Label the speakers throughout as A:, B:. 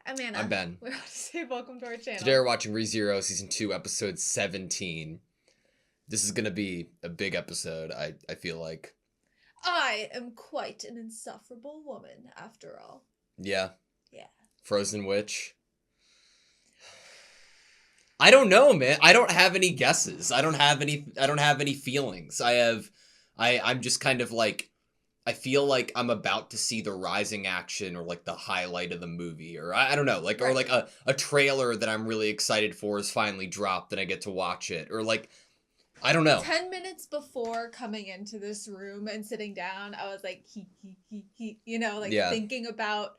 A: Amanda.
B: I'm Ben.
A: We want to say welcome to our channel.
B: Today we're watching Rezero Season 2, Episode 17. This is going to be a big episode, I feel like.
A: I am quite an insufferable woman, after all.
B: Yeah.
A: Yeah.
B: Frozen Witch. I don't know, man. I don't have any guesses. I don't have any feelings. I'm just kind of like, I feel like I'm about to see the rising action or like the highlight of the movie, or I don't know, like,
A: Right.
B: or like a trailer that I'm really excited for is finally dropped and I get to watch it, or like, I don't know.
A: 10 minutes before coming into this room and sitting down, I was like,
B: Yeah.
A: thinking about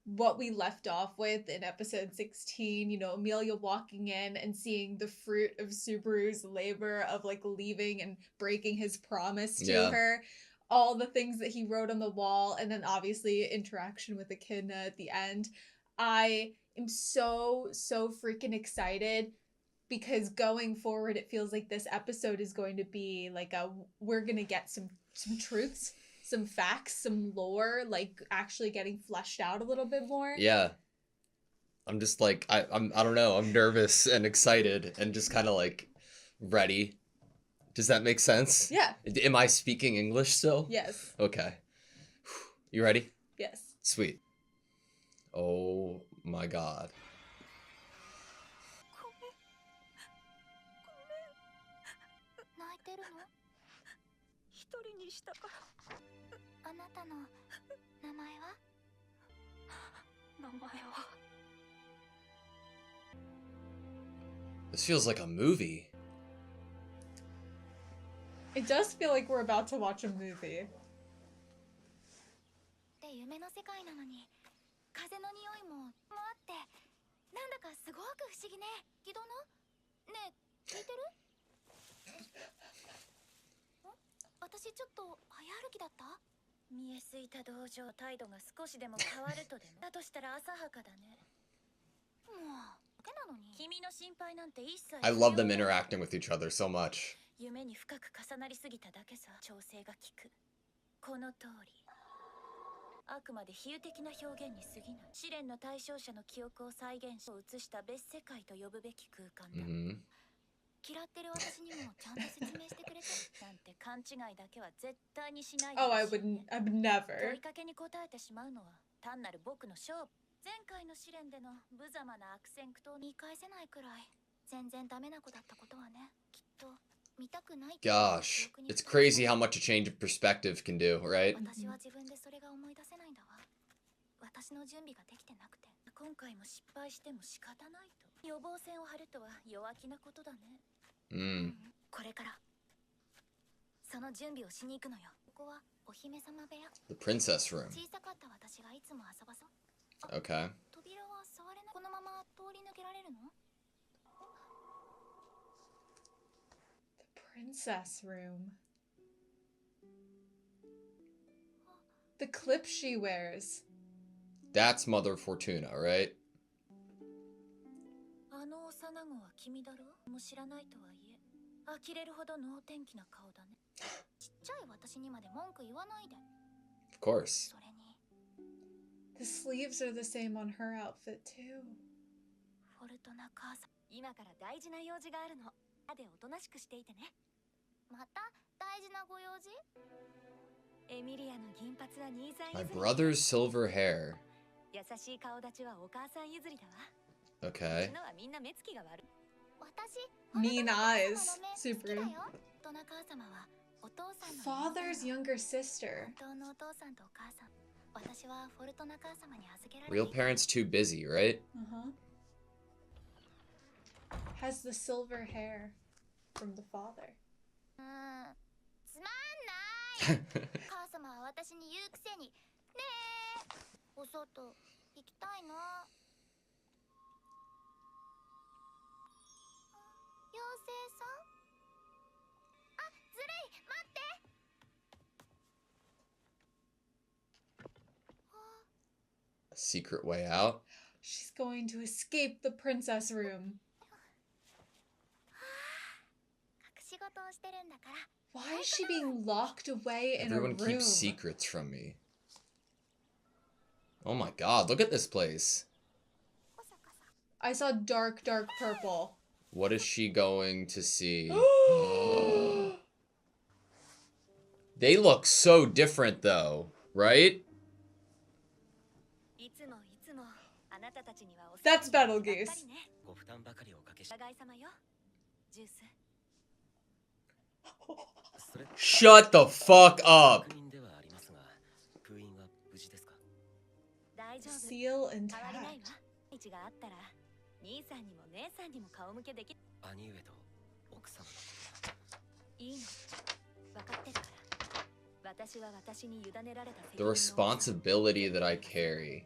A: what we left off with in episode 16, Amelia walking in and seeing the fruit of Subaru's labor of like leaving and breaking his promise to her, all the things that he wrote on the wall, and then obviously interaction with Echidna at the end. I am so freaking excited because going forward it feels like this episode is going to be like we're gonna get some truths, some facts, some lore, like actually getting fleshed out a little bit more.
B: Yeah. I'm just like, I don't know, I'm nervous and excited and just kind of like ready. Does that make sense?
A: Yeah.
B: Am I speaking English still?
A: Yes.
B: Okay. You ready?
A: Yes.
B: Sweet. Oh my god. This feels like a movie.
A: It does feel like we're about to watch a movie.
B: I love them interacting with each other so much.
A: Oh, I would never.
B: Gosh, it's crazy how much a change of perspective can do, right? The princess room. Okay.
A: The princess room. The clip she wears.
B: That's Mother Fortuna, right? Of course.
A: The sleeves are the same on her outfit too.
B: My brother's silver hair. Okay.
A: Mean eyes. Super. Father's younger sister.
B: Real parents too busy, right?
A: Has the silver hair from the father.
B: A secret way out.
A: She's going to escape the princess room. Why is she being locked away in
B: Everyone
A: a room?
B: keeps secrets from me. Oh my god, look at this place.
A: I saw dark purple.
B: What is she going to see? They look so different though, right?
A: That's Betelgeuse.
B: Shut the fuck up.
A: Seal intact.
B: The responsibility that I carry.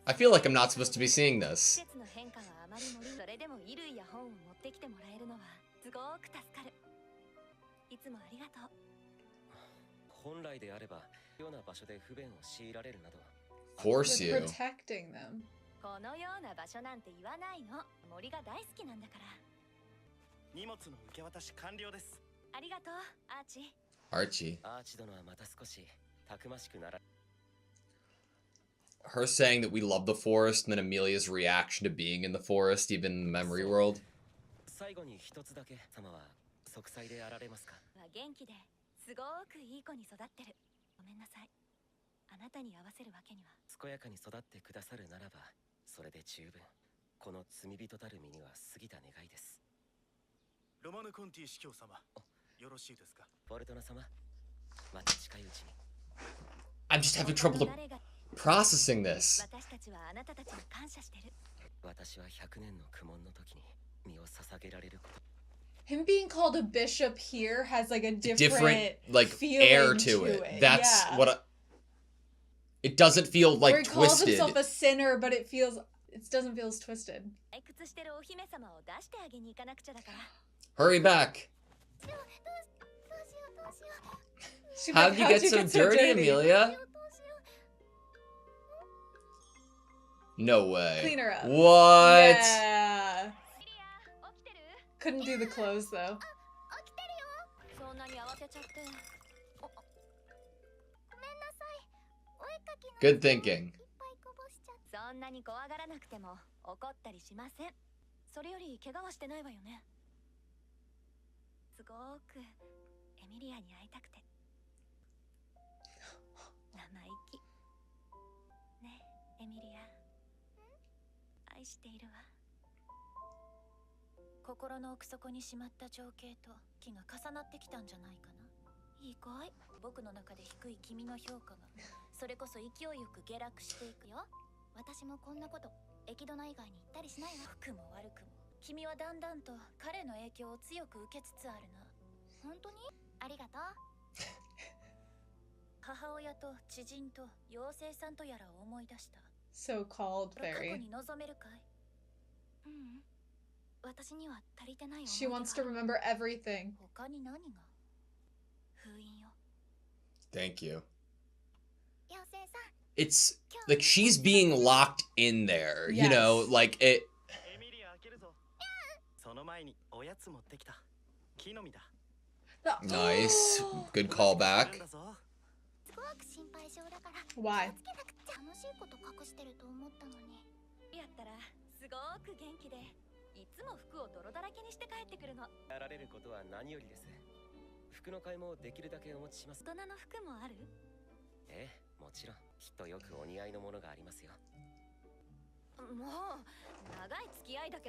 B: I feel like I'm not supposed to be seeing this. Force
A: We're
B: you.
A: protecting them.
B: Archie. Her saying that we love the forest and then Amelia's reaction to being in the forest, even in the memory world. I'm just having trouble processing this.
A: Him being called a bishop here has like a different
B: like
A: feeling
B: air to it. That's
A: yeah.
B: what it doesn't feel like
A: Where he
B: twisted.
A: calls himself a sinner, but it doesn't feel as twisted.
B: Hurry back. How'd you get so dirty, Amelia? No way.
A: Clean her up.
B: What?
A: Yeah. Couldn't do the clothes though.
B: Good thinking.
A: So-called fairy. She wants to remember everything.
B: Thank you. It's like she's being locked in there,
A: Yes.
B: you know, like it. Nice. Good callback.
A: Why?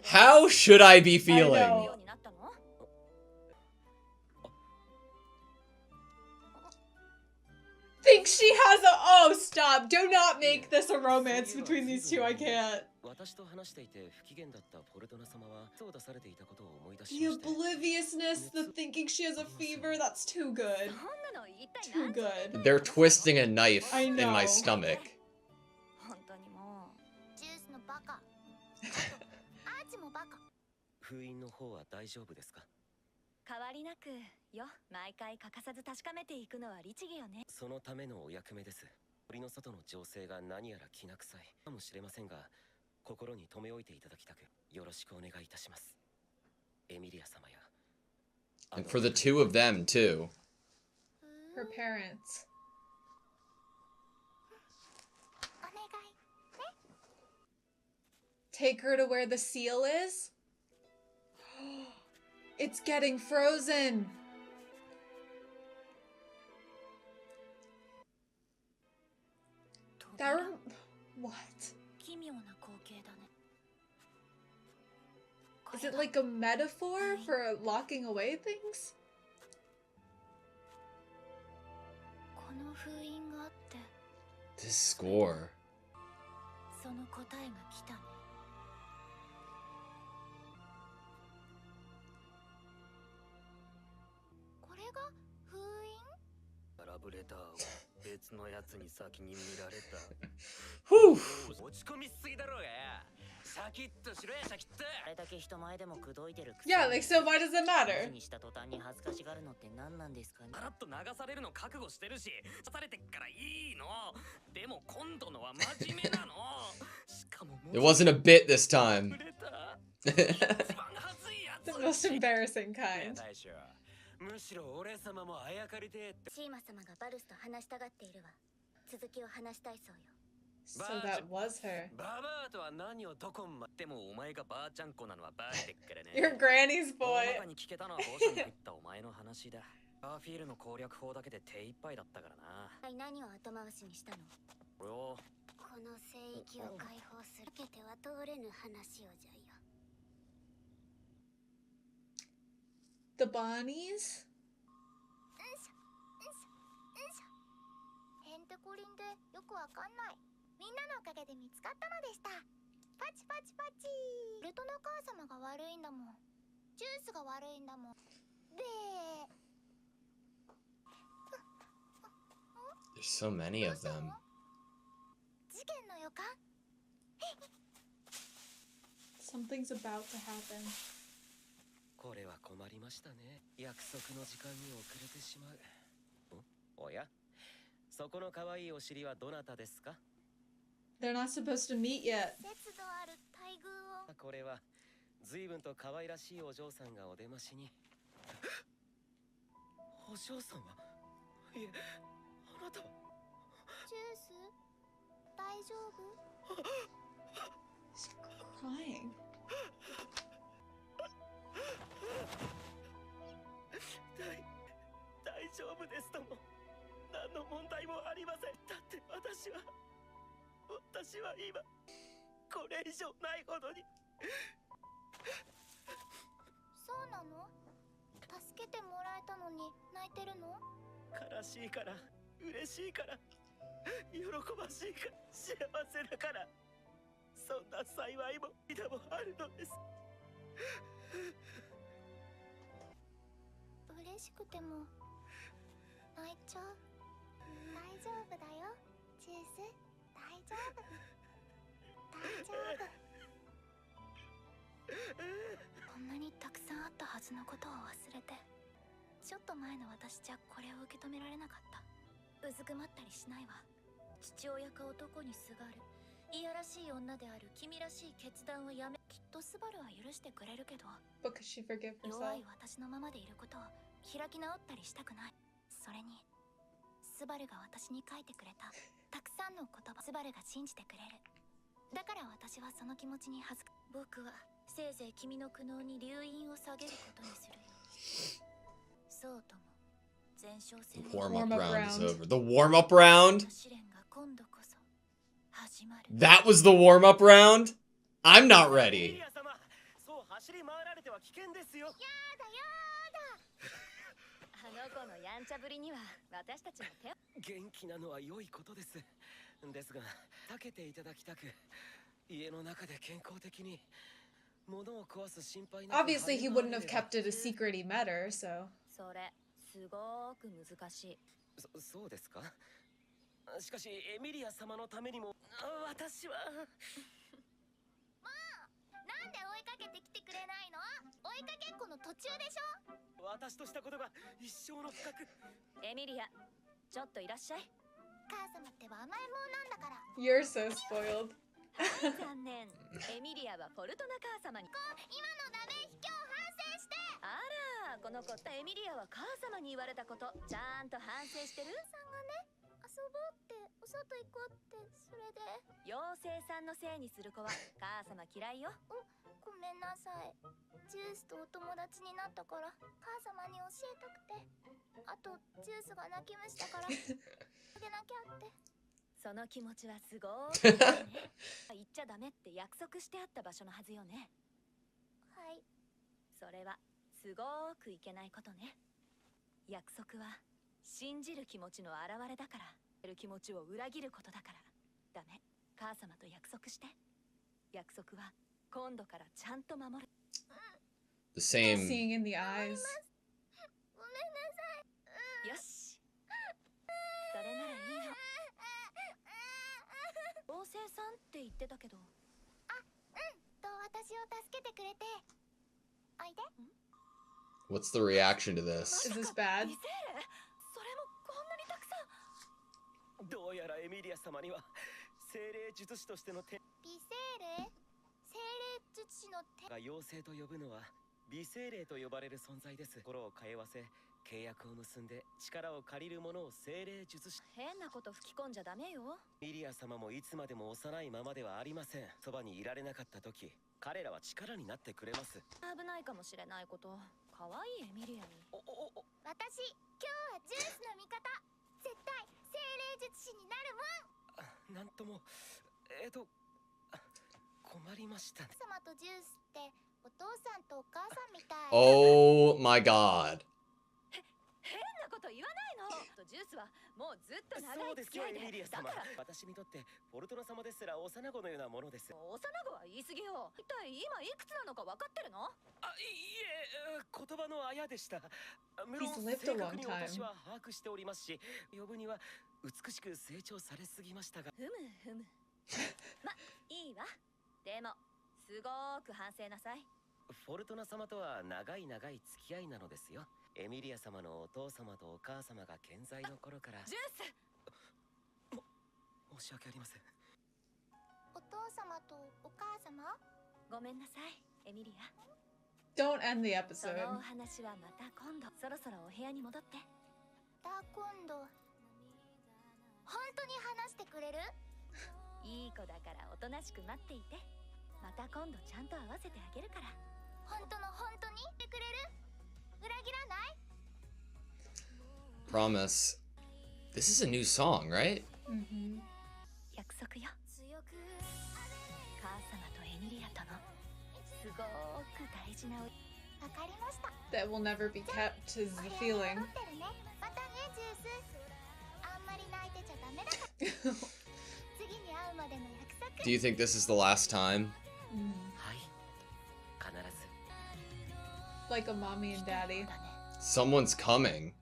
B: How should I be feeling?
A: know. Think she has a— oh, stop. Do not make this a romance between these two. I can't. The obliviousness, the thinking she has a fever, that's too good. Too good.
B: They're twisting a knife
A: I
B: in my
A: know.
B: stomach.
C: 心に留め置いていただきたくよろしくお願いいたします。エミリア様や。
B: And for the two of them, too.
A: Her parents. Take her to where the seal is? It's getting frozen! What? Is it like a metaphor for locking away things?
B: This score. Whew.
A: Yeah, like, so why does it matter?
B: It wasn't a bit this time.
A: The most embarrassing kind. So that was her. Your granny's boy. The Bonnies?
B: There's so many of them.
A: Something's about to happen. They're not supposed to meet yet. She's crying. But could she forgive herself?
B: The warm-up round is over. The warm-up round? That was the warm-up round? I'm not ready.
A: Obviously, he wouldn't have kept it a secret he met her, so. You're so spoiled.
D: エミリアはフォルトナ母様に今のダメ卑怯反省してあらこの子エミリアは母様に言われたことちゃんと反省してるさんがね遊ぼうってお外行こうってそれで妖精さんのせいにする子は母様嫌いよごめんなさいジュースとお友達になったから母様に教えたくてあとジュースが泣き虫だからあげなきゃってその気持ちはすごーくね言っちゃダメって約束してあった場所のはずよねはいそれはすごーくいけないことね約束は信じる気持ちの表れだから気持ちを裏切ることだからダメ母様と約束して約束は今度からちゃんと守る
B: The same.
A: Seeing in the eyes.
D: ごめんなさいよしそれならいいよ妖精さんって言ってたけど私を助けてくれておいで
B: What's the reaction to this?
A: Is this bad?
D: ミセーレそれもこんなにたくさん
C: どうやらエミリア様には精霊術師としての手
D: 美精霊精霊術師の手
C: が妖精と呼ぶのは美精霊と呼ばれる存在です。心を通わせ契約を結んで力を借りる者を精霊術師
D: 変なこと吹き込んじゃダメよ
C: ミリア様もいつまでも幼いままではありません。そばにいられなかった時彼らは力になってくれます。
D: 危ないかもしれないこと可愛いエミリアに
C: お
D: 私今日はジュースの味方絶対精霊術師になるもん
C: なんとも困りましたね。
D: 様とジュースってお父さんとお母さんみたい
B: Oh my god.
D: 変なこと言わないのジュースはもうずっと長い
C: そうですよ
D: 付き合いで
C: エミリア様
D: だから
C: 私にとってフォルトナ様ですら幼子のようなものです。
D: 幼子は言い過ぎよ一体今いくつなのか分かってるの
C: いえ言葉のあやでした。無論
A: He's lived a
C: 正
A: long
C: 確に
A: time.
C: 私は把握しておりますし呼ぶには美しく成長されすぎましたが
D: ふむふむまいいわでもすごーく反省なさい
C: フォルトナ様とは長い付き合いなのですよ。エミリア様のお父様とお母様が健在の頃から
D: ジュース
C: 申し訳ありません。
D: お父様とお母様ごめんなさいエミリア
A: Don't end the
D: そ
A: episode.
D: のお話はまた今度そろそろお部屋に戻って今度本当に話してくれるいい子だからおとなしく待っていてまた今度ちゃんと会わせてあげるから本当に言ってくれる裏切らない
B: Promise. This is a new song, right?
A: Mm-hmm.
D: 約束よ母様とエミリアとのすごく大事なわかりました
A: That will never be kept is the feeling.
D: またねジュースあんまり泣いてちゃダメだから次に会うまでの約束
B: Do you think this is the last time?
C: はい必ず
A: Like a mommy and daddy.
B: Someone's coming.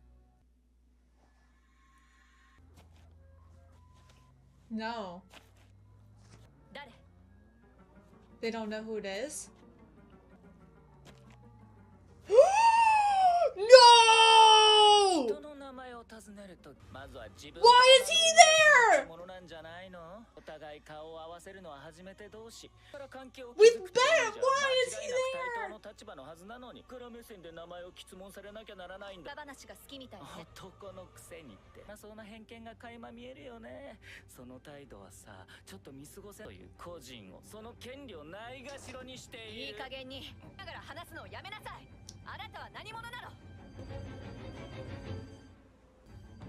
A: No.
D: 誰
A: They don't know who it is? No!
E: 人の名前を尋ねるとまずは自分
A: Why is he there?
E: ものなんじゃないのお互い顔を合わせるのは初めて同士から関係を
A: With
E: 築くという
A: Ben!
E: じゃ
A: Why is
E: 間違
A: he
E: いなく
A: there?
E: 対等の立場のはずなのにから目線で名前を質問されなきゃならないんだ
D: バ話が好きみたいね
E: 男のくせにってそうな偏見が垣間見えるよねその態度はさちょっと見過ごせという個人をその権利をないがしろにしている
D: いい加減にだから話すのをやめなさいあなたは何者なの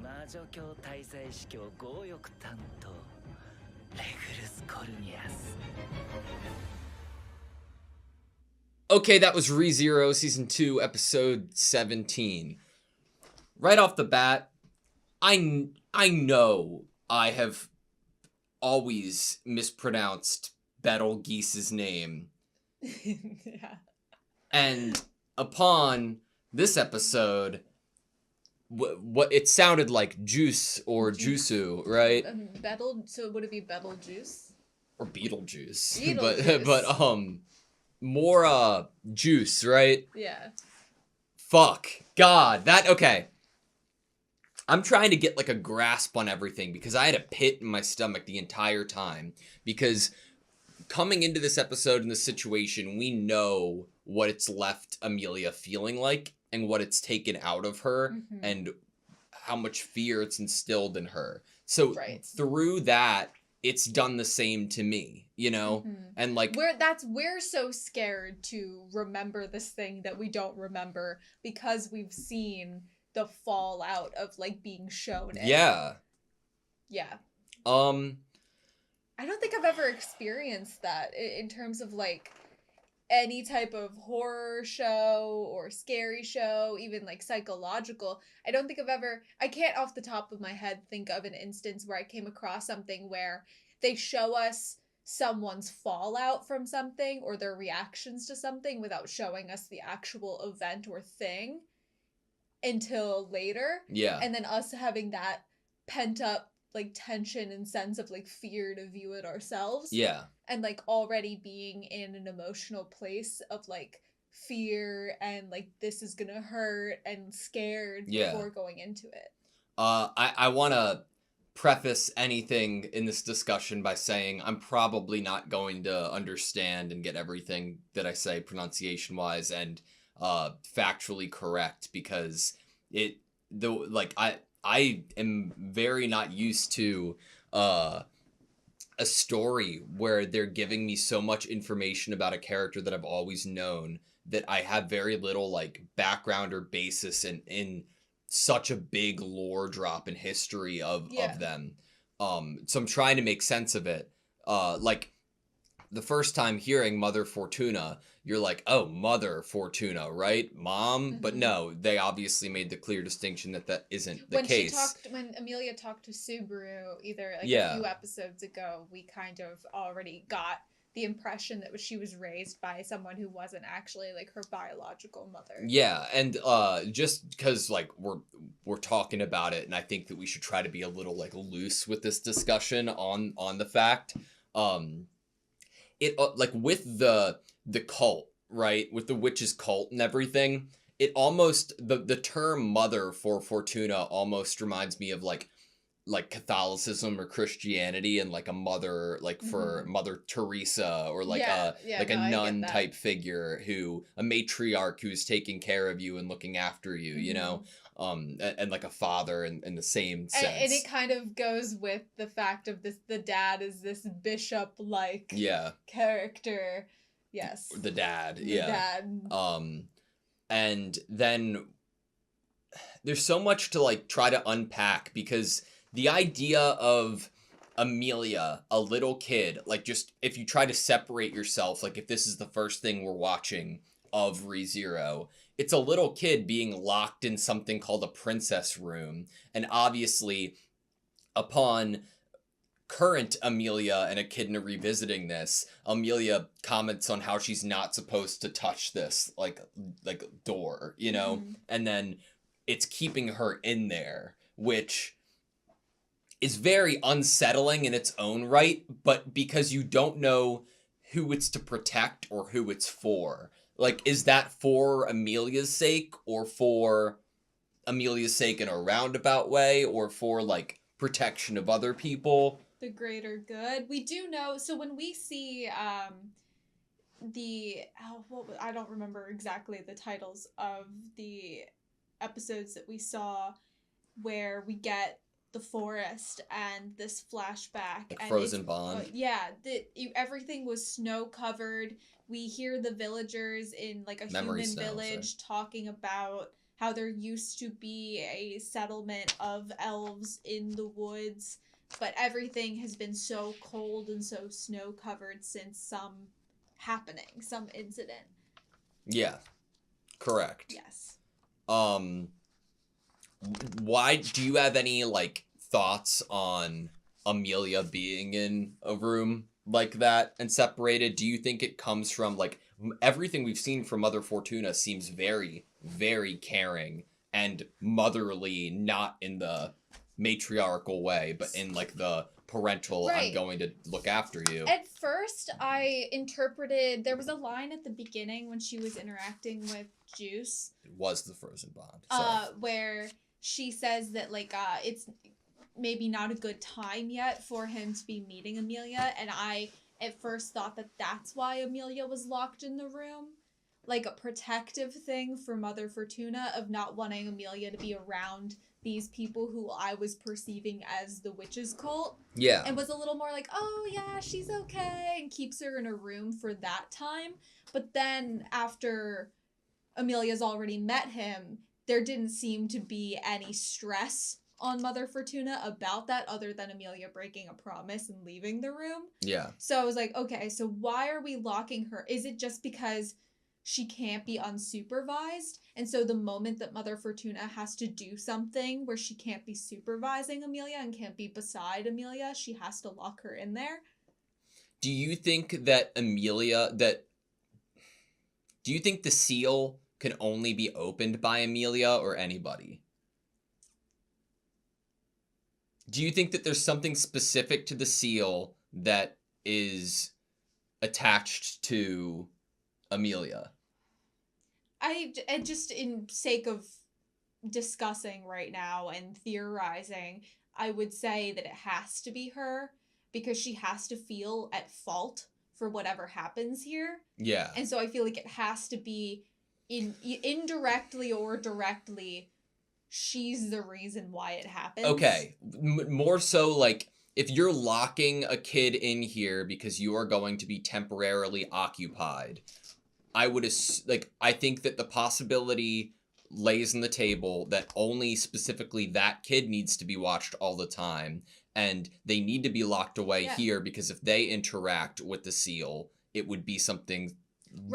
E: 魔女教大祭司教強欲担当レグルス・コルニアス
B: Okay, that was ReZero Season 2, Episode 17. Right off the bat, I know I have always mispronounced Betelgeuse's name.
A: Yeah.
B: And upon this episode, what it sounded like juice or juicu, right?
A: So would it be Betelgeuse?
B: Or Beetlejuice.
A: Beetlejuice.
B: but more juice, right?
A: Yeah.
B: Fuck. God, okay. I'm trying to get like a grasp on everything because I had a pit in my stomach the entire time because coming into this episode in this situation, we know what it's left Amelia feeling like and what it's taken out of her and how much fear it's instilled in her. So through that, it's done the same to me, you know? And like
A: we're so scared to remember this thing that we don't remember because we've seen the fallout of like being shown it.
B: Yeah.
A: I don't think I've ever experienced that in terms of like any type of horror show or scary show, even like psychological. I don't think I can't off the top of my head think of an instance where I came across something where they show us someone's fallout from something or their reactions to something without showing us the actual event or thing until later.
B: Yeah.
A: And then us having that pent up like tension and sense of like fear to view it ourselves.
B: Yeah.
A: And like already being in an emotional place of like fear and like this is gonna hurt and scared before going into it.
B: I want to preface anything in this discussion by saying I'm probably not going to understand and get everything that I say pronunciation wise and factually correct because I am very not used to a story where they're giving me so much information about a character that I've always known that I have very little like background or basis in such a big lore drop in history of them. So I'm trying to make sense of it. Like the first time hearing Mother Fortuna, you're like, oh, Mother Fortuna, right? Mom? But no, they obviously made the clear distinction that isn't the case.
A: When Amelia talked to Subaru, either like a few episodes ago, we kind of already got the impression that she was raised by someone who wasn't actually like her biological mother. Yeah, and
B: just because like we're talking about it, and I think that we should try to be a little like loose with this discussion on the fact, it like with the cult, right, with the witches cult and everything, it almost the term mother for Fortuna almost reminds me of like Catholicism or Christianity and like a mother like for Mother Teresa or like a nun type figure a matriarch who's taking care of you and looking after you, you know, and like a father in the same sense.
A: And it kind of goes with the fact of the dad is this bishop like character. Yes.
B: The dad. And then there's so much to like try to unpack because the idea of Amelia, a little kid, like just if you try to separate yourself, like if this is the first thing we're watching of Rezero, it's a little kid being locked in something called a princess room. And obviously, upon current Amelia and Echidna revisiting this, Amelia comments on how she's not supposed to touch this like door, you know? And then it's keeping her in there, which is very unsettling in its own right, but because you don't know who it's to protect or who it's for. Like, is that for Amelia's sake or for Amelia's sake in a roundabout way or for, like, protection of other people?
A: The greater good. We do know, so when we see I don't remember exactly the titles of the episodes that we saw where we get the forest and this flashback
B: like
A: and
B: Frozen Bond.
A: Everything was snow covered. We hear the villagers in like a
B: Memory
A: human
B: snow,
A: village talking about how there used to be a settlement of elves in the woods, but everything has been so cold and so snow covered since some incident.
B: Yeah. Correct.
A: Yes.
B: Why do you have any like thoughts on Amelia being in a room like that and separated? Do you think it comes from like everything we've seen from Mother Fortuna seems very, very caring and motherly, not in the matriarchal way, but in like the parental, I'm going to look after you.
A: At first, I interpreted, there was a line at the beginning when she was interacting with Juice.
B: It was the Frozen Bond.
A: Where she says that like it's maybe not a good time yet for him to be meeting Amelia, and I at first thought that that's why Amelia was locked in the room. Like a protective thing for Mother Fortuna of not wanting Amelia to be around these people who I was perceiving as the witches cult.
B: Yeah.
A: And was a little more like, oh yeah, she's okay, and keeps her in a room for that time. But then after Amelia's already met him, there didn't seem to be any stress on Mother Fortuna about that other than Amelia breaking a promise and leaving the room.
B: Yeah.
A: So I was like, okay, so why are we locking her? Is it just because she can't be unsupervised? And so the moment that Mother Fortuna has to do something where she can't be supervising Amelia and can't be beside Amelia, she has to lock her in there?
B: Do you think that do you think the seal can only be opened by Amelia or anybody? Do you think that there's something specific to the seal that is attached to Amelia?
A: I just, in sake of discussing right now and theorizing, I would say that it has to be her because she has to feel at fault for whatever happens here.
B: Yeah.
A: And so I feel like it has to be indirectly or directly, she's the reason why it happens.
B: Okay. More so like if you're locking a kid in here because you are going to be temporarily occupied, I think that the possibility lays on the table that only specifically that kid needs to be watched all the time, and they need to be locked away here because if they interact with the seal, it would be something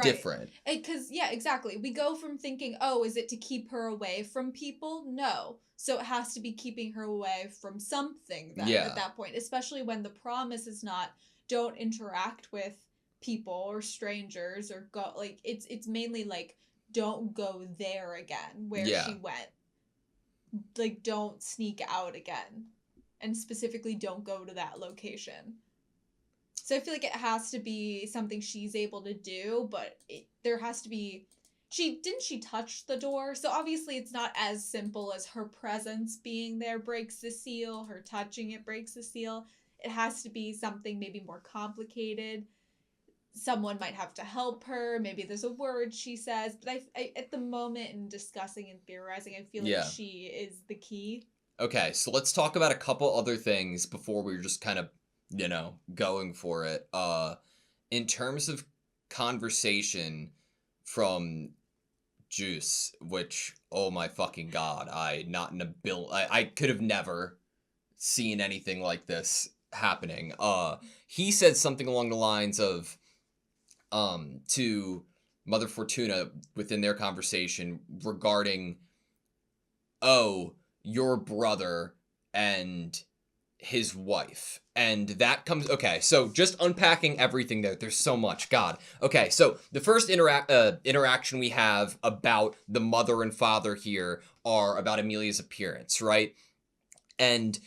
B: different.
A: Because, yeah, exactly. We go from thinking, oh, is it to keep her away from people? No. So it has to be keeping her away from something then at that point, especially when the promise is not, don't interact with people or strangers or go, like, it's mainly like, don't go there again where she went. Like, don't sneak out again. And specifically, don't go to that location. So I feel like it has to be something she's able to do, but there has to be... She touch the door? So obviously it's not as simple as her presence being there breaks the seal, her touching it breaks the seal. It has to be something maybe more complicated. Someone might have to help her. Maybe there's a word she says. But I at the moment in discussing and theorizing, I feel like she is the key.
B: Okay, so let's talk about a couple other things before we're just kind of, going for it. In terms of conversation from Juice, which, oh my fucking god, I could have never seen anything like this happening. He said something along the lines of, to Mother Fortuna within their conversation regarding, your brother and his wife. And that comes... Okay, so just unpacking everything there. There's so much. God. Okay, so the first interaction we have about the mother and father here are about Amelia's appearance, right? And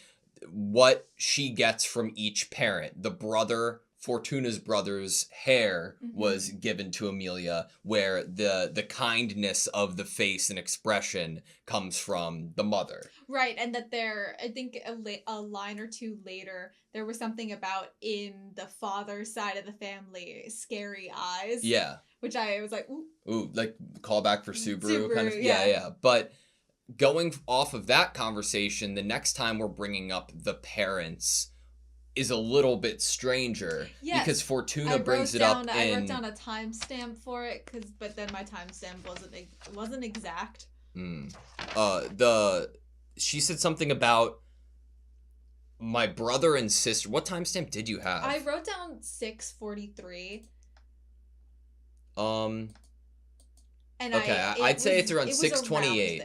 B: what she gets from each parent. The brother... Fortuna's brother's hair was given to Amelia, where the kindness of the face and expression comes from the mother.
A: Right, and that I think a line or two later, there was something about in the father's side of the family, scary eyes.
B: Yeah.
A: Which I was like, ooh.
B: Ooh, like callback for Subaru kind of? Yeah. But going off of that conversation, the next time we're bringing up the parents is a little bit stranger because Fortuna brings it up
A: I wrote down a timestamp for it, but then my timestamp wasn't exact.
B: She said something about my brother and sister. What timestamp did you have?
A: I wrote down 6:43.
B: And I'd say it's around 6:28.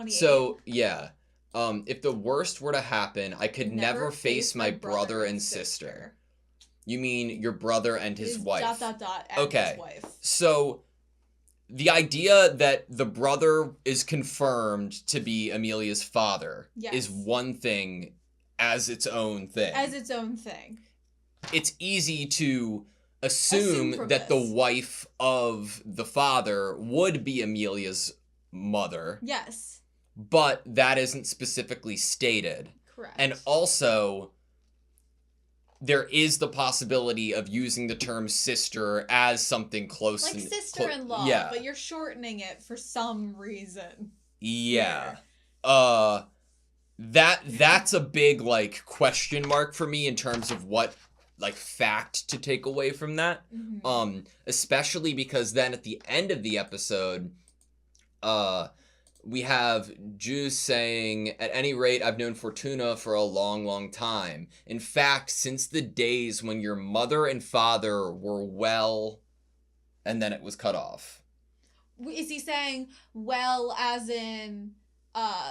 B: So yeah. If the worst were to happen, I could never face my brother and sister. You mean your brother and his wife? ... and his wife. So the idea that the brother is confirmed to be Amelia's father is one thing as its own thing. It's easy to assume that the wife of the father would be Amelia's mother.
A: Yes.
B: But that isn't specifically stated.
A: Correct.
B: And also, there is the possibility of using the term sister as something close.
A: Like
B: and
A: sister-in-law,
B: yeah.
A: but you're shortening it for some reason.
B: Yeah.
A: Here.
B: That's a big, like, question mark for me in terms of what, like, fact to take away from that. Especially because then at the end of the episode, we have Juice saying, at any rate, I've known Fortuna for a long, long time. In fact, since the days when your mother and father were well, and then it was cut off.
A: Is he saying well as in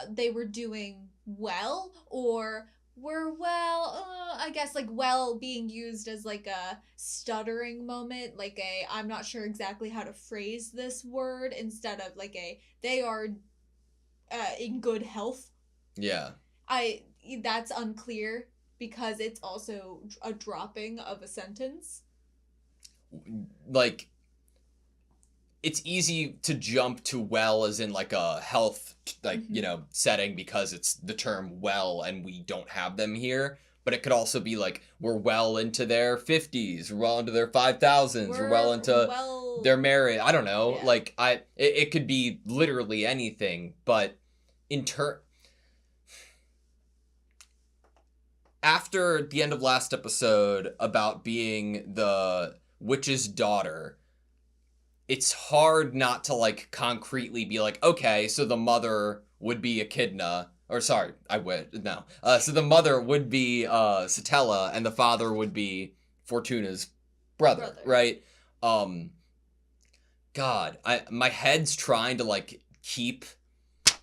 A: they were doing well, or were well, I guess like well being used as like a stuttering moment, like a I'm not sure exactly how to phrase this word, instead of like a they are in good health.
B: Yeah.
A: That's unclear because it's also a dropping of a sentence.
B: Like, it's easy to jump to well as in like a health, like, you know, setting because it's the term well and we don't have them here. But it could also be like, we're well into their 50s, we're well into their 5,000s, we're well into their marriage. I don't know.
A: Yeah.
B: Like, it could be literally anything. But after the end of last episode about being the witch's daughter, it's hard not to, like, concretely be like, okay, so the mother would be Echidna. Or, sorry, no. So the mother would be Satella, and the father would be Fortuna's brother. Right? God, my head's trying to, like, keep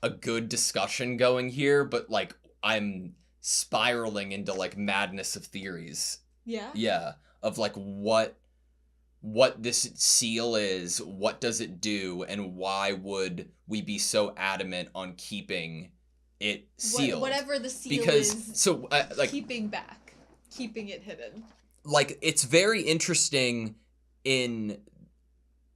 B: a good discussion going here, but, like, I'm spiraling into, like, madness of theories.
A: Yeah?
B: Yeah. Of, like, what this seal is, what does it do, and why would we be so adamant on keeping it sealed?
A: Whatever the seal
B: because,
A: is,
B: so, like,
A: keeping it hidden.
B: Like, it's very interesting in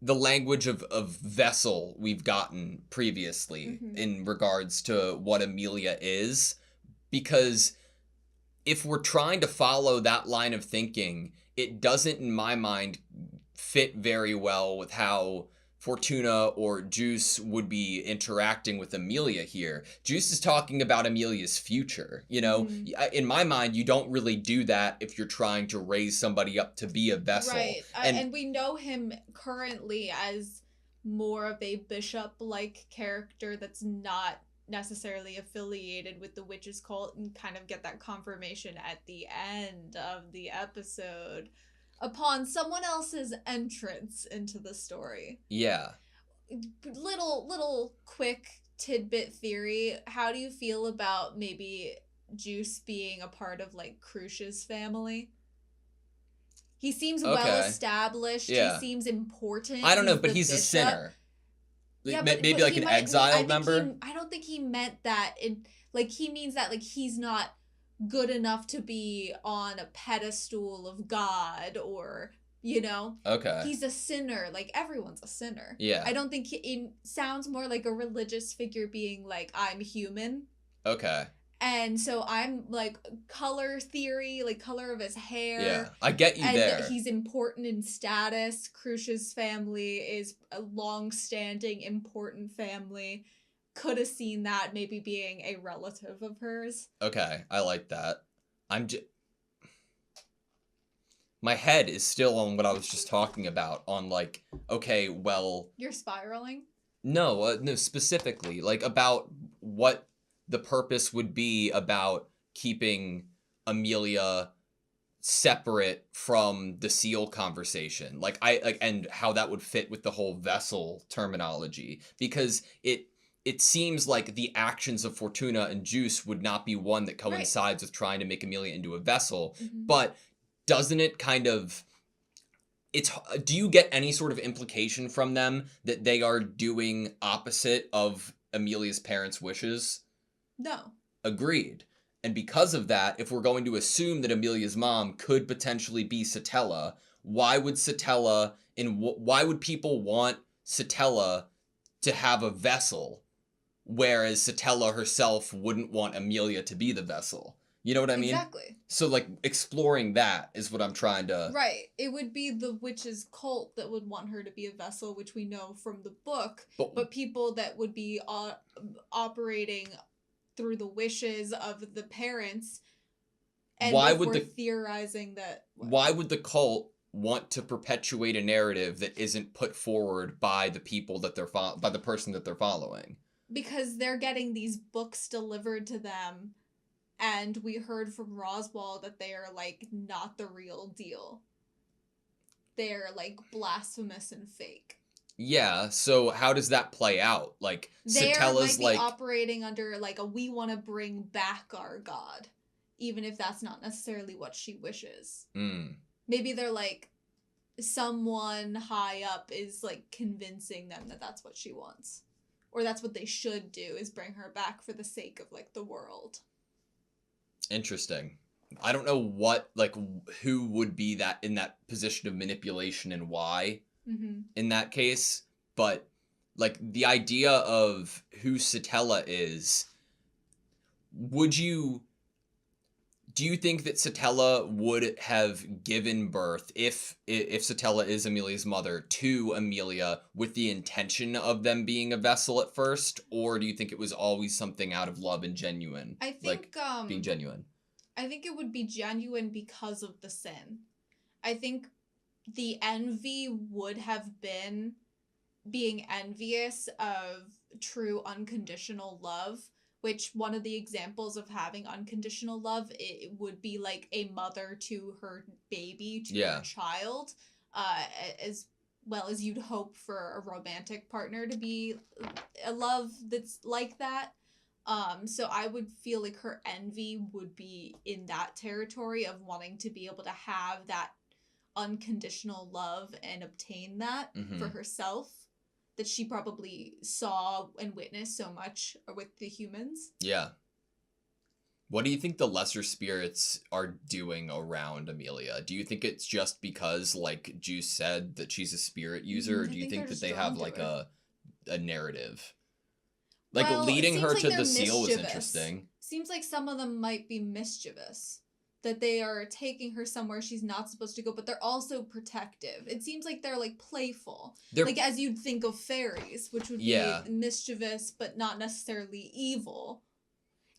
B: the language of vessel we've gotten previously in regards to what Amelia is, because if we're trying to follow that line of thinking, it doesn't, in my mind, fit very well with how Fortuna or Juice would be interacting with Amelia here. Juice is talking about Amelia's future, you know? In my mind, you don't really do that if you're trying to raise somebody up to be a vessel.
A: Right, and we know him currently as more of a bishop-like character that's not necessarily affiliated with the witches cult, and kind of get that confirmation at the end of the episode upon someone else's entrance into the story.
B: Yeah.
A: Little quick tidbit theory. How do you feel about maybe Juice being a part of like Crucia's family? He seems well established. Yeah. He seems important.
B: I don't know, but he's a sinner. Yeah, maybe like an exiled member.
A: I don't think he meant that. He means that like he's not good enough to be on a pedestal of God, or, you know.
B: Okay.
A: He's a sinner. Like, everyone's a sinner.
B: Yeah.
A: I don't think it sounds more like a religious figure being like, I'm human.
B: Okay.
A: And so I'm like color theory, like color of his hair.
B: Yeah, I get you there.
A: And he's important in status. Crucia's family is a long-standing important family. Could have seen that maybe being a relative of hers.
B: Okay, I like that. My head is still on what I was just talking about, on like, okay, well...
A: You're spiraling?
B: No, specifically, like, about what the purpose would be about keeping Amelia separate from the seal conversation. And how that would fit with the whole vessel terminology. Because it seems like the actions of Fortuna and Juice would not be one that coincides with trying to make Amelia into a vessel. But doesn't it kind of... do you get any sort of implication from them that they are doing opposite of Amelia's parents' wishes?
A: No.
B: Agreed. And because of that, if we're going to assume that Amelia's mom could potentially be Satella, why would people want Satella to have a vessel, whereas Satella herself wouldn't want Amelia to be the vessel? You know what I mean?
A: Exactly.
B: So, like, exploring that is what I'm trying to...
A: Right. It would be the witch's cult that would want her to be a vessel, which we know from the book, but people that would be operating through the wishes of the parents, and
B: why
A: if
B: would
A: we're
B: the
A: theorizing that...
B: Why would the cult want to perpetuate a narrative that isn't put forward by the people that they're by the person that they're following?
A: Because they're getting these books delivered to them, and we heard from Roswell that they are, like, not the real deal. They're, like, blasphemous and fake.
B: Yeah, so how does that play out? Like, Satella's
A: might be operating under, like, we want to bring back our god, even if that's not necessarily what she wishes. Maybe they're, like, someone high up is, like, convincing them that that's what she wants. Or that's what they should do, is bring her back for the sake of, like, the world.
B: Interesting. I don't know what, like, who would be that in that position of manipulation and why in that case, but, like, the idea of who Satella is, do you think that Satella would have given birth, if Satella is Amelia's mother, to Amelia with the intention of them being a vessel at first, or do you think it was always something out of love and genuine?
A: I think,
B: like, being genuine.
A: I think it would be genuine because of the sin. I think the envy would have been being envious of true unconditional love, which one of the examples of having unconditional love, it would be like a mother to her baby, to her child, as well as you'd hope for a romantic partner to be a love that's like that. So I would feel like her envy would be in that territory of wanting to be able to have that unconditional love and obtain that for herself, that she probably saw and witnessed so much with the humans.
B: Yeah. What do you think the lesser spirits are doing around Amelia? Do you think it's just because, like Juice said, that she's a spirit user, or do you think that they have, like, a narrative? Like, well, leading her to the seal was interesting.
A: Seems like some of them might be mischievous. That they are taking her somewhere she's not supposed to go, but they're also protective. It seems like they're, like, playful. Like, as you'd think of fairies, which would be mischievous, but not necessarily evil.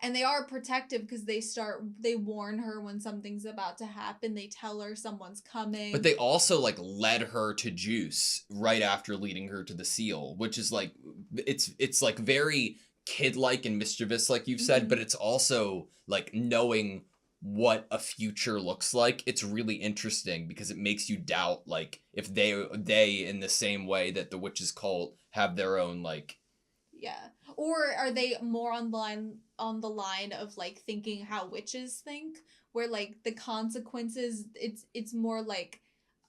A: And they are protective because they warn her when something's about to happen. They tell her someone's coming.
B: But they also, like, led her to Juice right after leading her to the seal, which is, like, it's like, very kid-like and mischievous, like you've said, but it's also, like, knowing what a future looks like. It's really interesting because it makes you doubt, like, if they in the same way that the witches cult have their own, like...
A: Yeah. Or are they more on the line of, like, thinking how witches think, where, like, the consequences, it's more like,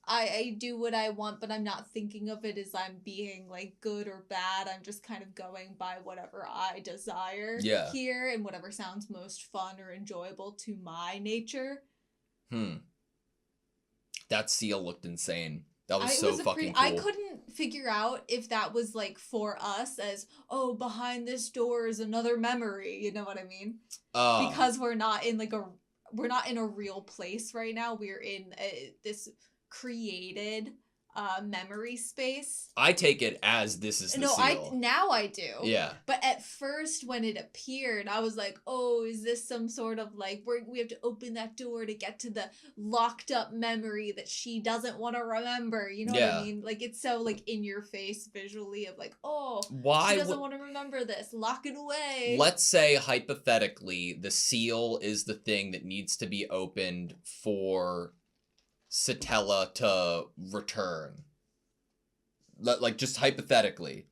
A: I do what I want, but I'm not thinking of it as I'm being, like, good or bad. I'm just kind of going by whatever I desire here and whatever sounds most fun or enjoyable to my nature.
B: That seal looked insane. That was so fucking cool.
A: I couldn't figure out if that was, like, for us as, oh, behind this door is another memory. You know what I mean? Because we're not in, like, we're not in a real place right now. We're in this created memory space.
B: I take it as this is the seal.
A: Now I do.
B: Yeah.
A: But at first when it appeared, I was like, oh, is this some sort of, like, we have to open that door to get to the locked up memory that she doesn't want to remember. You know what I mean? Like, it's so, like, in your face visually of, like, oh, she doesn't want to remember this. Lock it away.
B: Let's say, hypothetically, the seal is the thing that needs to be opened for Satella to return. Like, just hypothetically.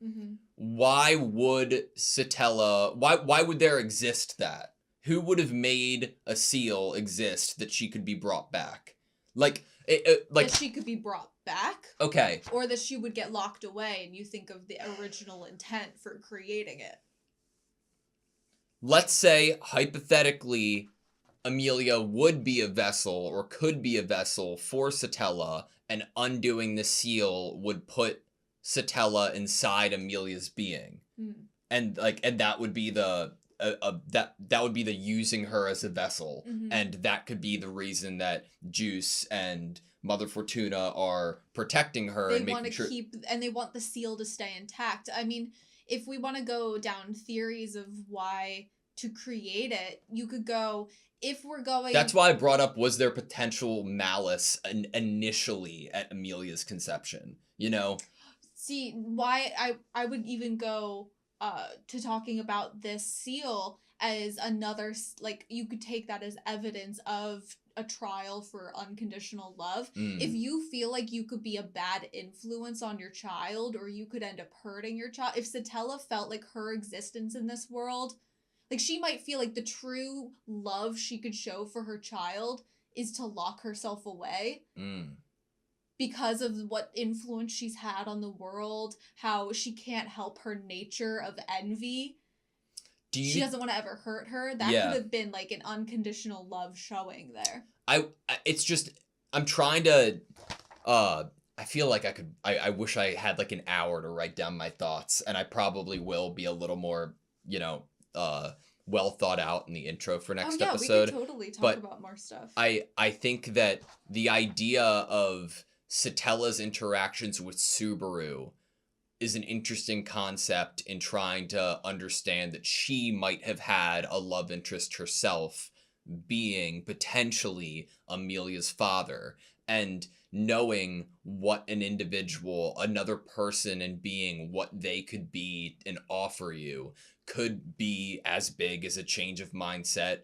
B: Why would Satella... Why would there exist that? Who would have made a seal exist that she could be brought back? Like... like
A: that she could be brought back?
B: Okay.
A: Or that she would get locked away and you think of the original intent for creating it.
B: Let's say, hypothetically, Amelia would be a vessel, or could be a vessel, for Satella, and undoing the seal would put Satella inside Amelia's being. And that would be the that would be the using her as a vessel,
A: Mhm.
B: and that could be the reason that Juice and Mother Fortuna are protecting her
A: They
B: and
A: want to
B: making sure.
A: keep, and they want the seal to stay intact. I mean, if we want to go down theories of why to create it, you could go, if we're going...
B: That's why I brought up, was there potential malice initially at Amelia's conception? You know?
A: See, why I would even go to talking about this seal as another, like, you could take that as evidence of a trial for unconditional love. If you feel like you could be a bad influence on your child, or you could end up hurting your child, if Satella felt like her existence in this world, like, she might feel like the true love she could show for her child is to lock herself away. Because of what influence she's had on the world, how she can't help her nature of envy. She doesn't want to ever hurt her. That could have been like an unconditional love showing there.
B: It's just, I'm trying to, I feel like I wish I had like an hour to write down my thoughts, and I probably will be a little more, well thought out in the intro for next episode.
A: We could totally talk about more stuff.
B: I think that the idea of Satella's interactions with Subaru is an interesting concept in trying to understand that she might have had a love interest herself, being potentially Amelia's father, and knowing what an individual, another person and being, what they could be and offer you could be as big as a change of mindset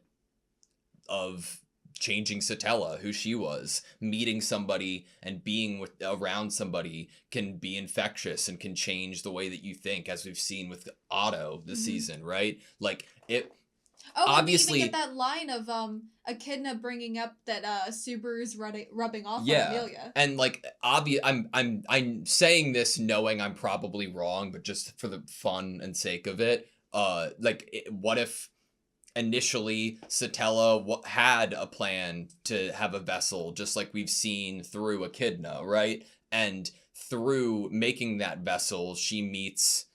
B: of changing Satella, who she was. Meeting somebody and being around somebody can be infectious and can change the way that you think, as we've seen with Otto this season, right? Like, it... obviously,
A: we even get that line of Echidna bringing up that Subaru's rubbing off on Amelia.
B: And like, I'm saying this knowing I'm probably wrong, but just for the fun and sake of it, what if initially Satella had a plan to have a vessel, just like we've seen through Echidna, right? And through making that vessel, she meets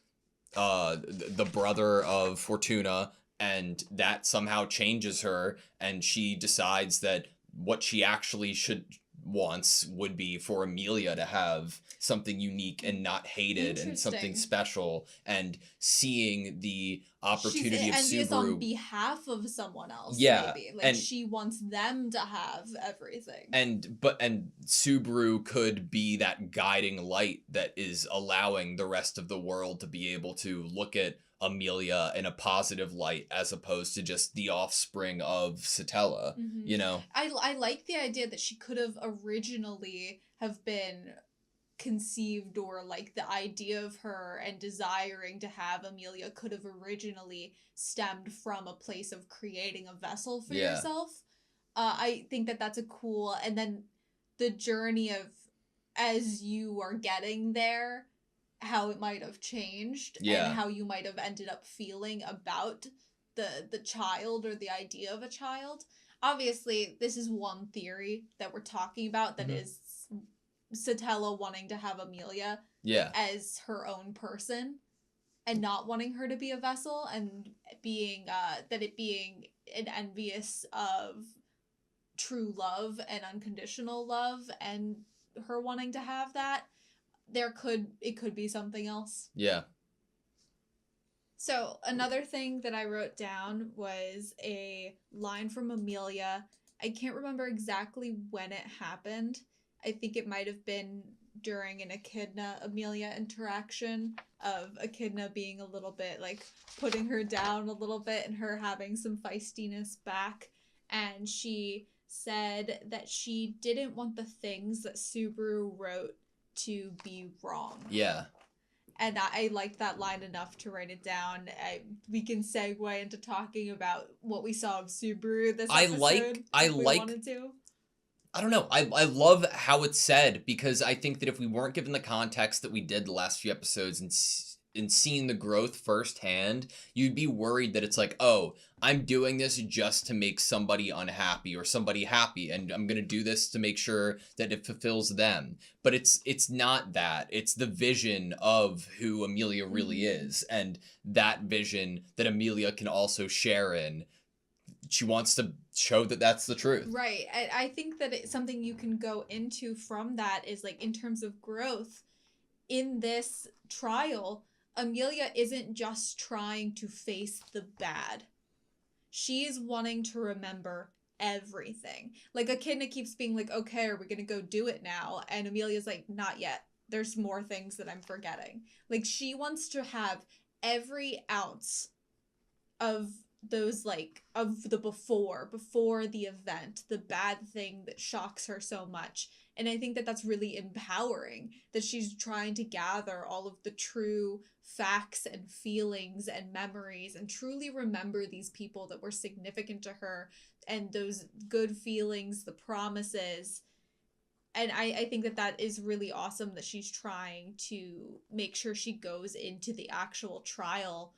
B: the brother of Fortuna, and that somehow changes her, and she decides that what she actually wants would be for Amelia to have something unique and not hated and something special, and seeing the opportunity of
A: Subaru on behalf of someone else. Maybe like, and she wants them to have everything. And
B: Subaru could be that guiding light that is allowing the rest of the world to be able to look at Amelia in a positive light, as opposed to just the offspring of Satella. You know,
A: I like the idea that she could have originally have been conceived, or like the idea of her and desiring to have Amelia could have originally stemmed from a place of creating a vessel for yourself. I think that that's a cool, and then the journey of, as you are getting there, how it might have changed, and how you might have ended up feeling about the child, or the idea of a child. Obviously, this is one theory that we're talking about, that is Satella wanting to have Amelia as her own person, and not wanting her to be a vessel, and being being an envious of true love and unconditional love, and her wanting to have that. It could be something else. So another thing that I wrote down was a line from Amelia. I can't remember exactly when it happened. I think it might have been during an Echidna-Amelia interaction, of Echidna being a little bit, like, putting her down a little bit, and her having some feistiness back. And she said that she didn't want the things that Subaru wrote to be wrong. And I liked that line enough to write it down. We can segue into talking about what we saw of Subaru this episode.
B: I don't know. I love how it's said, because I think that if we weren't given the context that we did the last few episodes, and and seeing the growth firsthand, you'd be worried that it's like, oh, I'm doing this just to make somebody unhappy or somebody happy, and I'm gonna do this to make sure that it fulfills them. But it's not that. It's the vision of who Amelia really is, and that vision that Amelia can also share in. She wants to show that that's the truth.
A: Right. I think that it's something you can go into from that is like in terms of growth in this trial, Amelia isn't just trying to face the bad. She is wanting to remember everything. Like Echidna keeps being like, okay, are we going to go do it now? And Amelia's like, not yet. There's more things that I'm forgetting. Like she wants to have every ounce of those like of the before the event, the bad thing that shocks her so much. And I think that that's really empowering, that she's trying to gather all of the true facts and feelings and memories and truly remember these people that were significant to her and those good feelings, the promises. And I think that that is really awesome that she's trying to make sure she goes into the actual trial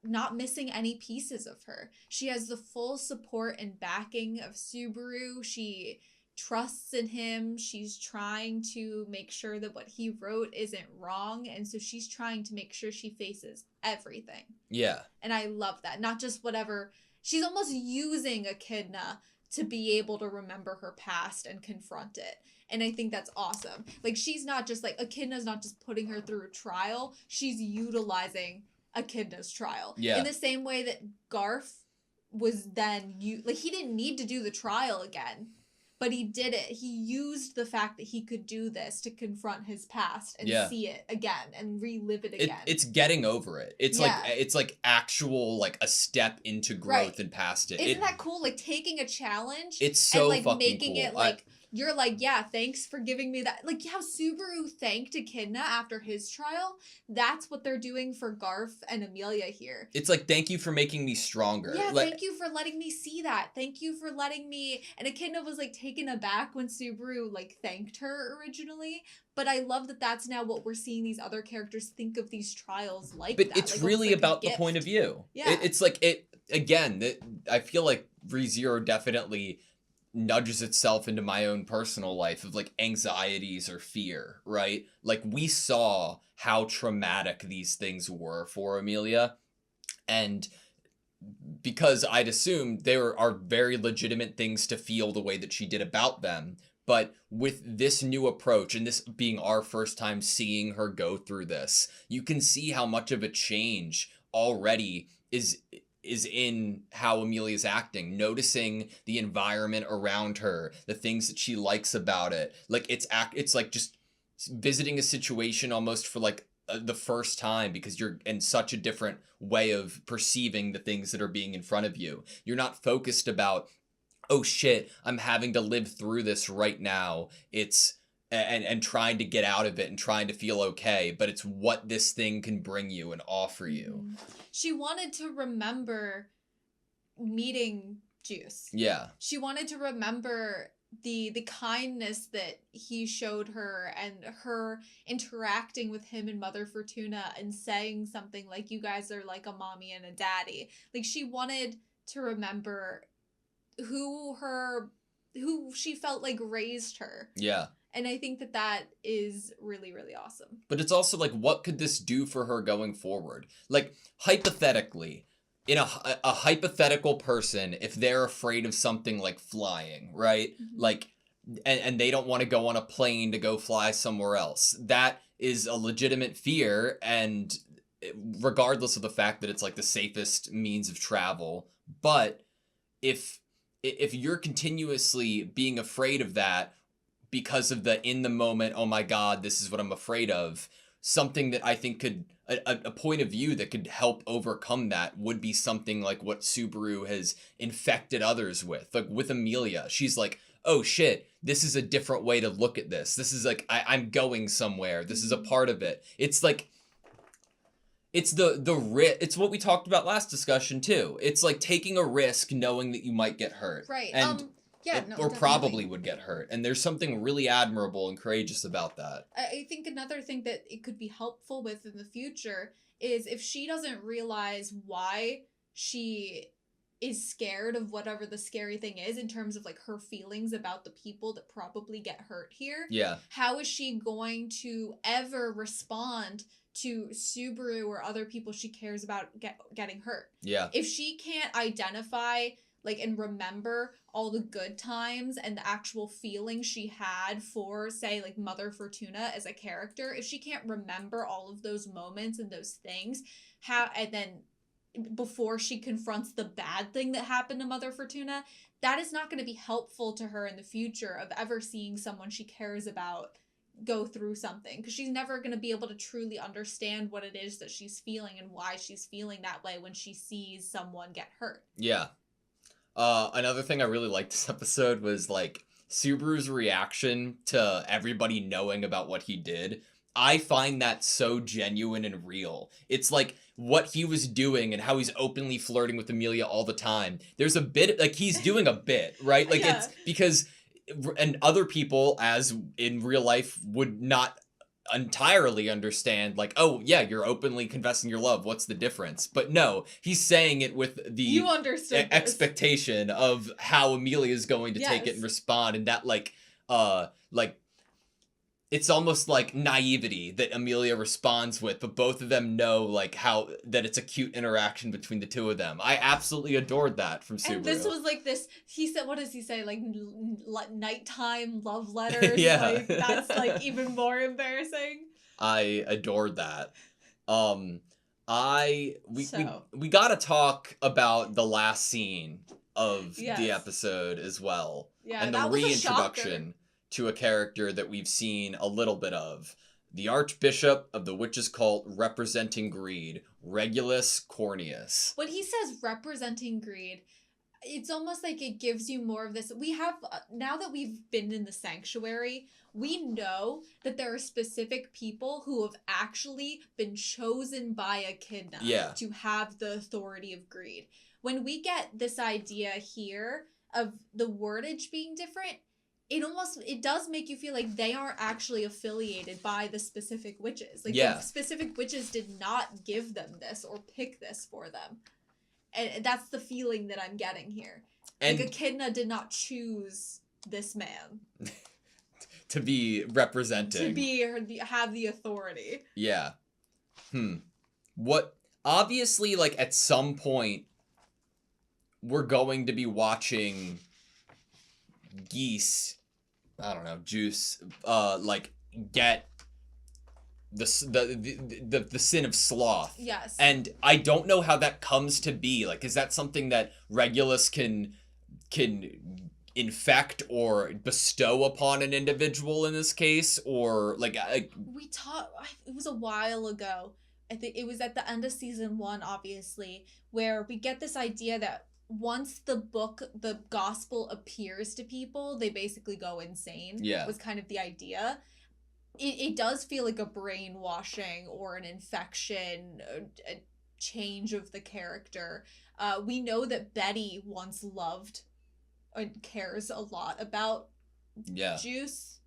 A: not missing any pieces of her. She has the full support and backing of Subaru. She trusts in him. She's trying to make sure that what he wrote isn't wrong. And so she's trying to make sure she faces everything.
B: Yeah.
A: And I love that. Not just whatever. She's almost using Echidna to be able to remember her past and confront it. And I think that's awesome. Like, she's not just like, Echidna's not just putting her through a trial. She's utilizing Echidna's trial.
B: Yeah.
A: In the same way that Garf was then, like, he didn't need to do the trial again. But he did it. He used the fact that he could do this to confront his past and see it again and relive it again.
B: It's getting over it. It's like actual like a step into growth and past it.
A: Isn't that cool? Like taking a challenge.
B: It's so
A: and, like,
B: fucking
A: making
B: cool.
A: it like you're like, yeah, thanks for giving me that. Like how Subaru thanked Echidna after his trial. That's what they're doing for Garf and Amelia here.
B: It's like, thank you for making me stronger.
A: Yeah,
B: like,
A: thank you for letting me see that. Thank you for letting me. And Echidna was like taken aback when Subaru like thanked her originally. But I love that that's now what we're seeing these other characters think of these trials like.
B: But
A: that.
B: it's
A: like,
B: really
A: like
B: about the point of view.
A: Yeah,
B: it's like it again. I feel like Rezero definitely nudges itself into my own personal life of like anxieties or fear, right? Like we saw how traumatic these things were for Amelia, and because I'd assume there are very legitimate things to feel the way that she did about them. But with this new approach and this being our first time seeing her go through this, you can see how much of a change already is in how Amelia's acting, noticing the environment around her, the things that she likes about it. Like it's like just visiting a situation almost for like the first time because you're in such a different way of perceiving the things that are being in front of you. You're not focused about, oh shit, I'm having to live through this right now. It's and trying to get out of it and trying to feel okay, but it's what this thing can bring you and offer you.
A: She wanted to remember meeting Juice.
B: Yeah.
A: She wanted to remember the kindness that he showed her and her interacting with him and Mother Fortuna and saying something like, you guys are like a mommy and a daddy. Like she wanted to remember who she felt like raised her.
B: Yeah.
A: And I think that that is really, really awesome.
B: But it's also like, what could this do for her going forward? Like, hypothetically, in a hypothetical person, if they're afraid of something like flying, right? Mm-hmm. Like, and they don't want to go on a plane to go fly somewhere else. That is a legitimate fear, and regardless of the fact that it's like the safest means of travel. But if you're continuously being afraid of that, because of the in the moment, oh my God, this is what I'm afraid of, something that I think could, a point of view that could help overcome that would be something like what Subaru has infected others with. Like with Amelia, she's like, oh shit, this is a different way to look at this. This is like, I'm going somewhere. This is a part of it. It's like, it's it's what we talked about last discussion too. It's like taking a risk knowing that you might get hurt.
A: Right.
B: And
A: Yeah, no,
B: or
A: definitely.
B: probably would get hurt. And there's something really admirable and courageous about that.
A: I think another thing that it could be helpful with in the future is if she doesn't realize why she is scared of whatever the scary thing is in terms of like her feelings about the people that probably get hurt here.
B: Yeah.
A: How is she going to ever respond to Subaru or other people she cares about getting hurt?
B: Yeah.
A: If she can't identify like and remember all the good times and the actual feelings she had for, say, like Mother Fortuna as a character, if she can't remember all of those moments and those things, how, and then before she confronts the bad thing that happened to Mother Fortuna, that is not going to be helpful to her in the future of ever seeing someone she cares about go through something, because she's never going to be able to truly understand what it is that she's feeling and why she's feeling that way when she sees someone get hurt.
B: Yeah. Another thing I really liked this episode was like Subaru's reaction to everybody knowing about what he did. I find that so genuine and real. It's like what he was doing and how he's openly flirting with Amelia all the time. There's a bit, like he's doing a bit, right? Like
A: Yeah.
B: it's because, and other people as in real life would not entirely understand, like, oh yeah, you're openly confessing your love, what's the difference? But no, he's saying it with the
A: You understood this.
B: expectation of how Amelia is going to take it
A: Yes.
B: and respond, and that like it's almost like naivety that Amelia responds with, but both of them know like how that it's a cute interaction between the two of them. I absolutely adored that from Subaru.
A: And this was like this, he said, what does he say? Like nighttime love letters?
B: Yeah.
A: Like that's like even more embarrassing.
B: I adored that. We gotta talk about the last scene of
A: Yes.
B: the episode as well.
A: Yeah,
B: And the
A: that was a
B: reintroduction to a character that we've seen a little bit of. The Archbishop of the Witches' Cult representing greed, Regulus Corneus.
A: When he says representing greed, it's almost like it gives you more of this. We have, now that we've been in the sanctuary, we know that there are specific people who have actually been chosen by Echidna to have the authority of greed. When we get this idea here of the wordage being different, it does make you feel like they aren't actually affiliated by the specific witches. Like the specific witches did not give them this or pick this for them. And that's the feeling that I'm getting here. And like Echidna did not choose this man
B: to be representing.
A: To have the authority.
B: Yeah. What, obviously, like, at some point, we're going to be watching Geese, I don't know, Juice, like, get the sin of sloth.
A: Yes.
B: And I don't know how that comes to be. Like, is that something that Regulus can infect or bestow upon an individual in this case? Or, like...
A: we talked... It was a while ago. I think it was at the end of season 1, obviously, where we get this idea that once the gospel appears to people, they basically go insane.
B: Yeah.
A: Was kind of the idea. It does feel like a brainwashing or an infection, a change of the character. We know that Betty once loved and cares a lot about Geese.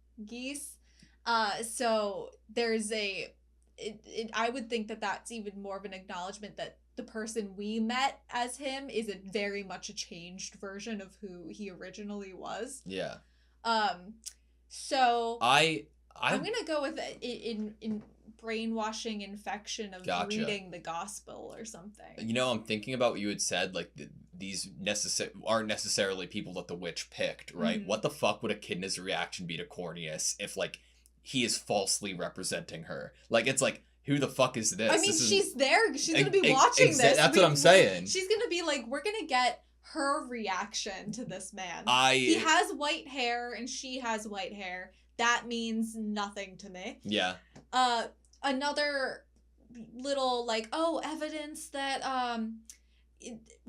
A: So there's I would think that that's even more of an acknowledgement that the person we met as him is very much a changed version of who he originally was.
B: Yeah.
A: So I'm gonna go with in brainwashing infection of reading the gospel or something.
B: You know, I'm thinking about what you had said, like these aren't necessarily people that the witch picked, right? Mm-hmm. What the fuck would Echidna's reaction be to Corneus if like he is falsely representing her? Like, it's like, who the fuck is this?
A: I mean, she's there. She's going to be watching this.
B: That's what I'm saying.
A: She's going to be like, we're going to get her reaction to this man. He has white hair and she has white hair. That means nothing to me.
B: Yeah.
A: Another little, like, evidence that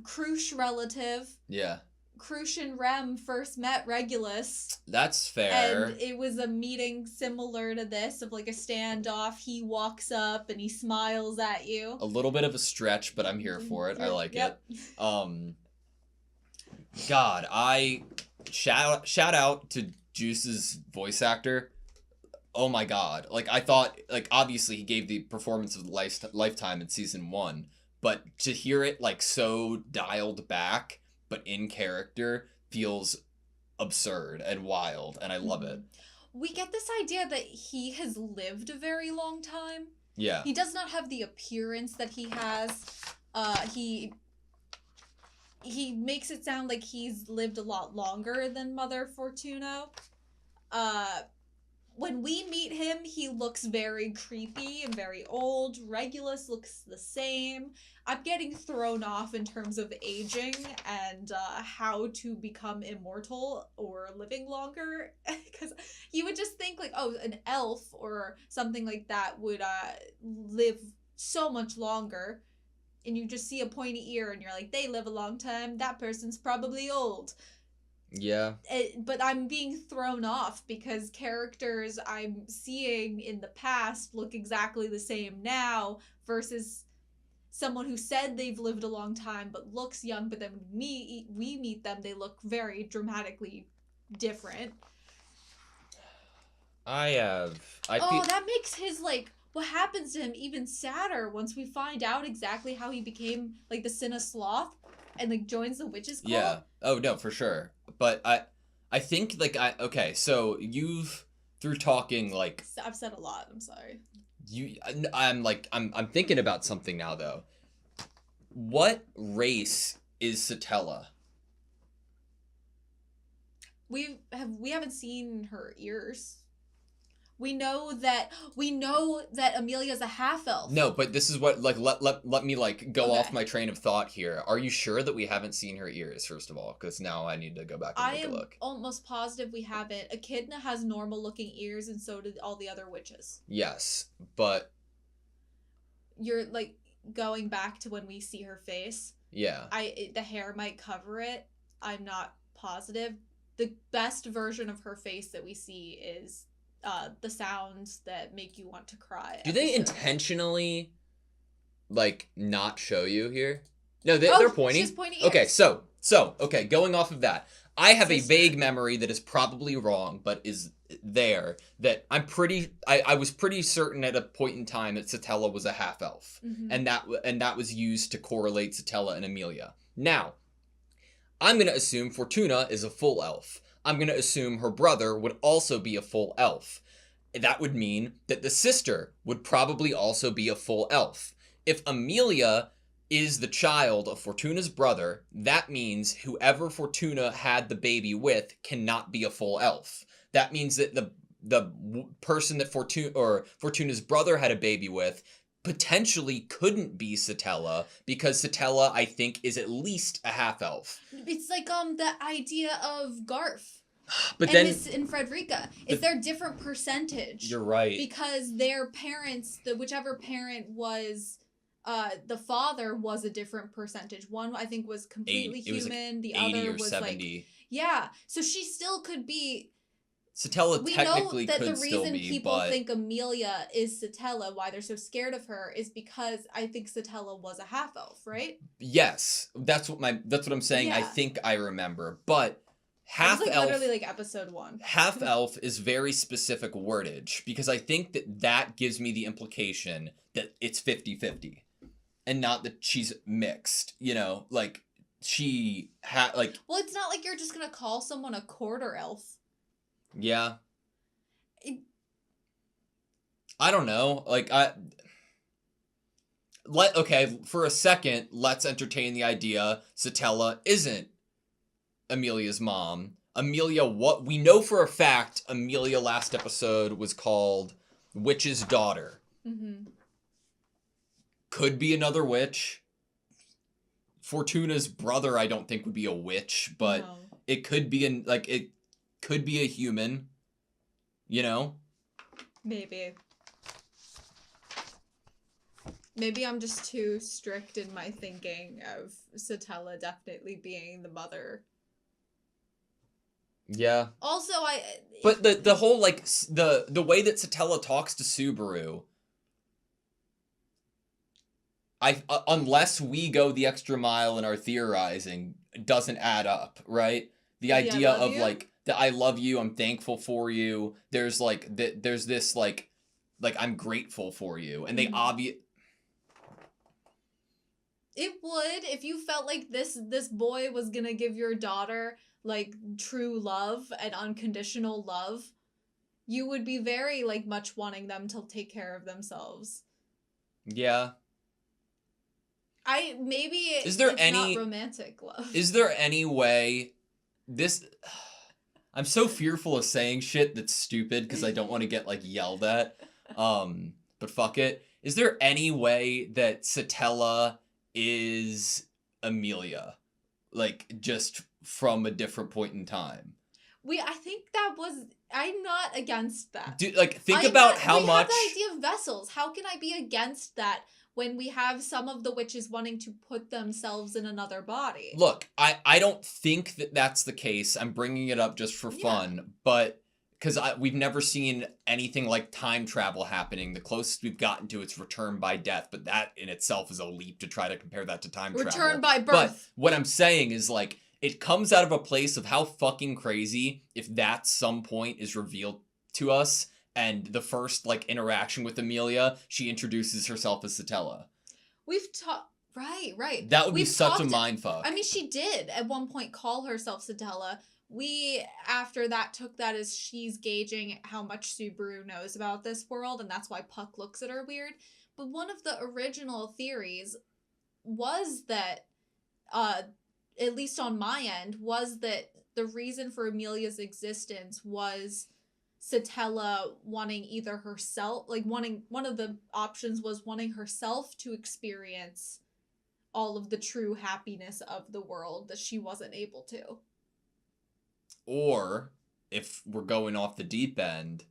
A: Crush relative.
B: Yeah.
A: Crush and Rem first met Regulus.
B: That's fair.
A: And it was a meeting similar to this, of like a standoff. He walks up and he smiles at you.
B: A little bit of a stretch, but I'm here for it. I like it. God, shout out to Juice's voice actor. Oh my god. Like, I thought, like, obviously he gave the performance of the lifetime in season 1, but to hear it, like, so dialed back, but in character, feels absurd and wild, and I love it.
A: We get this idea that he has lived a very long time.
B: Yeah.
A: He does not have the appearance that he has. He makes it sound like he's lived a lot longer than Mother Fortuna. When we meet him, he looks very creepy and very old. Regulus looks the same. I'm getting thrown off in terms of aging and how to become immortal or living longer. Because you would just think, like, oh, an elf or something like that would live so much longer. And you just see a pointy ear and you're like, they live a long time. That person's probably old.
B: Yeah.
A: But I'm being thrown off because characters I'm seeing in the past look exactly the same now versus someone who said they've lived a long time but looks young, but then we meet them, they look very dramatically different. That makes his, like, what happens to him even sadder once we find out exactly how he became, like, the Sin of Sloth and, like, joins the Witches' Cult.
B: Yeah. Oh, no, for sure. But I think, like, okay, so you've, through talking, like...
A: I've said a lot, I'm sorry.
B: I'm thinking about something now, though. What race is Satella?
A: We haven't seen her ears. We know that Amelia's a half-elf.
B: No, but this is what, like, let me, like, go off my train of thought here. Are you sure that we haven't seen her ears, first of all? Because now I need to go back and take a look.
A: I am almost positive we haven't. Echidna has normal-looking ears, and so did all the other witches.
B: Yes, but...
A: You're, like, going back to when we see her face.
B: Yeah.
A: The hair might cover it. I'm not positive. The best version of her face that we see is... the sounds that make you want to cry.
B: Do they intentionally, like, not show you here? No, they're pointing.
A: She's pointing
B: Okay,
A: ears.
B: so, okay, going off of that. I have a vague memory that is probably wrong, but is there, that I was pretty certain at a point in time that Satella was a half-elf.
A: Mm-hmm.
B: And that was used to correlate Satella and Amelia. Now, I'm going to assume Fortuna is a full elf. I'm going to assume her brother would also be a full elf. That would mean that the sister would probably also be a full elf. If Amelia is the child of Fortuna's brother, that means whoever Fortuna had the baby with cannot be a full elf. That means that the person that Fortuna's brother had a baby with potentially couldn't be Satella, because Satella, I think, is at least a half-elf.
A: It's like the idea of Garf.
B: But
A: and
B: then
A: in Frederica, is there a different percentage?
B: You're right.
A: Because their parents, whichever parent was the father was a different percentage. One I think was completely human,
B: like
A: the
B: 80
A: other
B: or
A: was
B: 70.
A: like yeah. So she still could be
B: Satella
A: we
B: technically
A: know that
B: could
A: the
B: still
A: reason
B: be,
A: people
B: but...
A: think Amelia is Satella, why they're so scared of her, is because I think Satella was a half elf, right?
B: Yes, that's what I'm saying.
A: Yeah.
B: I think I remember, but half
A: like
B: elf,
A: literally like episode 1.
B: Half elf is very specific wordage, because I think that gives me the implication that it's 50-50, and not that she's mixed. You know, like she had like.
A: Well, it's not like you're just gonna call someone a quarter elf.
B: Yeah. I don't know. Like, okay, for a second, let's entertain the idea Satella isn't Amelia's mom. Amelia, what we know for a fact, Amelia last episode was called Witch's Daughter.
A: Mm-hmm.
B: Could be another witch. Fortuna's brother, I don't think would be a witch, but
A: No.
B: it could be it could be a human, you know?
A: Maybe I'm just too strict in my thinking of Satella definitely being the mother.
B: Yeah.
A: Also,
B: But the whole, like, the way that Satella talks to Subaru, unless we go the extra mile in our theorizing, doesn't add up, right? The idea
A: love
B: of
A: you?
B: like that I love you, I'm thankful for you. There's like there's this like I'm grateful for you, and they
A: Mhm. It would, if you felt like this boy was gonna give your daughter like true love and unconditional love, you would be very like much wanting them to take care of themselves.
B: Yeah.
A: Maybe
B: Is there
A: it's not
B: any
A: romantic love.
B: is there any way this I'm so fearful of saying shit that's stupid because I don't want to get like yelled at. But fuck it. Is there any way that Satella is Amelia? Like just from a different point in time?
A: I think that was I'm not against that.
B: Think
A: I'm
B: about
A: not,
B: how
A: we
B: much
A: have the idea of vessels. How can I be against that when we have some of the witches wanting to put themselves in another body?
B: Look, I don't think that that's the case. I'm bringing it up just for fun, but because we've never seen anything like time travel happening. The closest we've gotten to it's return by death, but that in itself is a leap to try to compare that to time travel.
A: Return by birth.
B: But what I'm saying is like it comes out of a place of how fucking crazy if that some point is revealed to us. And the first like interaction with Amelia, she introduces herself as Satella.
A: We've talked. Right.
B: That would be
A: We've
B: such a
A: talked-
B: mindfuck.
A: I mean, she did at one point call herself Satella. We, after that, took that as she's gauging how much Subaru knows about this world, and that's why Puck looks at her weird. But one of the original theories was that, at least on my end, was that the reason for Amelia's existence was Satella wanting either herself, like wanting, one of the options was wanting herself to experience all of the true happiness of the world that she wasn't able to.
B: Or, if we're going off the deep end,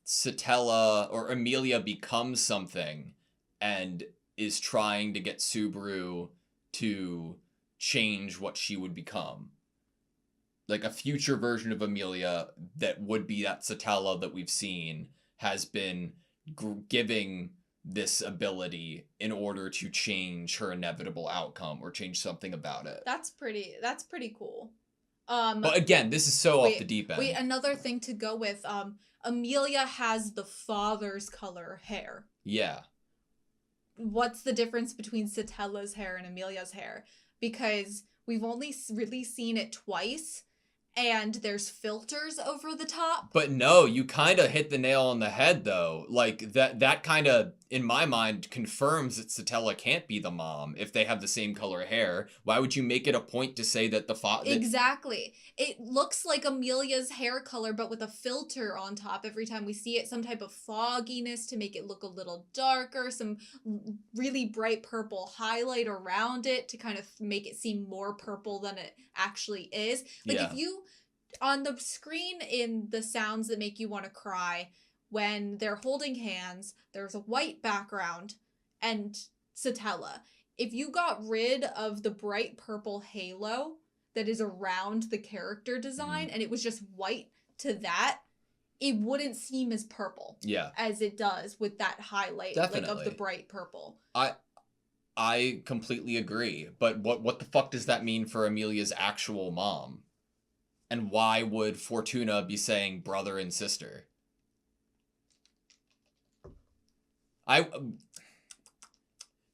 B: Satella or Amelia becomes something and is trying to get Subaru to change what she would become. Like a future version of Amelia that would be that Satella that we've seen has been giving this ability in order to change her inevitable outcome or change something about it.
A: That's pretty cool.
B: But again, this is so off the deep end.
A: Wait, another thing to go with, Amelia has the father's color hair.
B: Yeah.
A: What's the difference between Satella's hair and Amelia's hair? Because we've only really seen it twice, and there's filters over the top.
B: But no, you kind of hit the nail on the head, though. Like, that kind of, in my mind, confirms that Satella can't be the mom if they have the same color hair. Why would you make it a point to say that the father...
A: Exactly. It looks like Amelia's hair color, but with a filter on top every time we see it. Some type of fogginess to make it look a little darker. Some really bright purple highlight around it to kind of make it seem more purple than it actually is. Like, if you... On the screen in the sounds that make you want to cry, when they're holding hands, there's a white background and Satella. If you got rid of the bright purple halo that is around the character design and it was just white to that, it wouldn't seem as purple as it does with that highlight like of the bright purple.
B: I completely agree. But what the fuck does that mean for Amelia's actual mom? And why would Fortuna be saying brother and sister?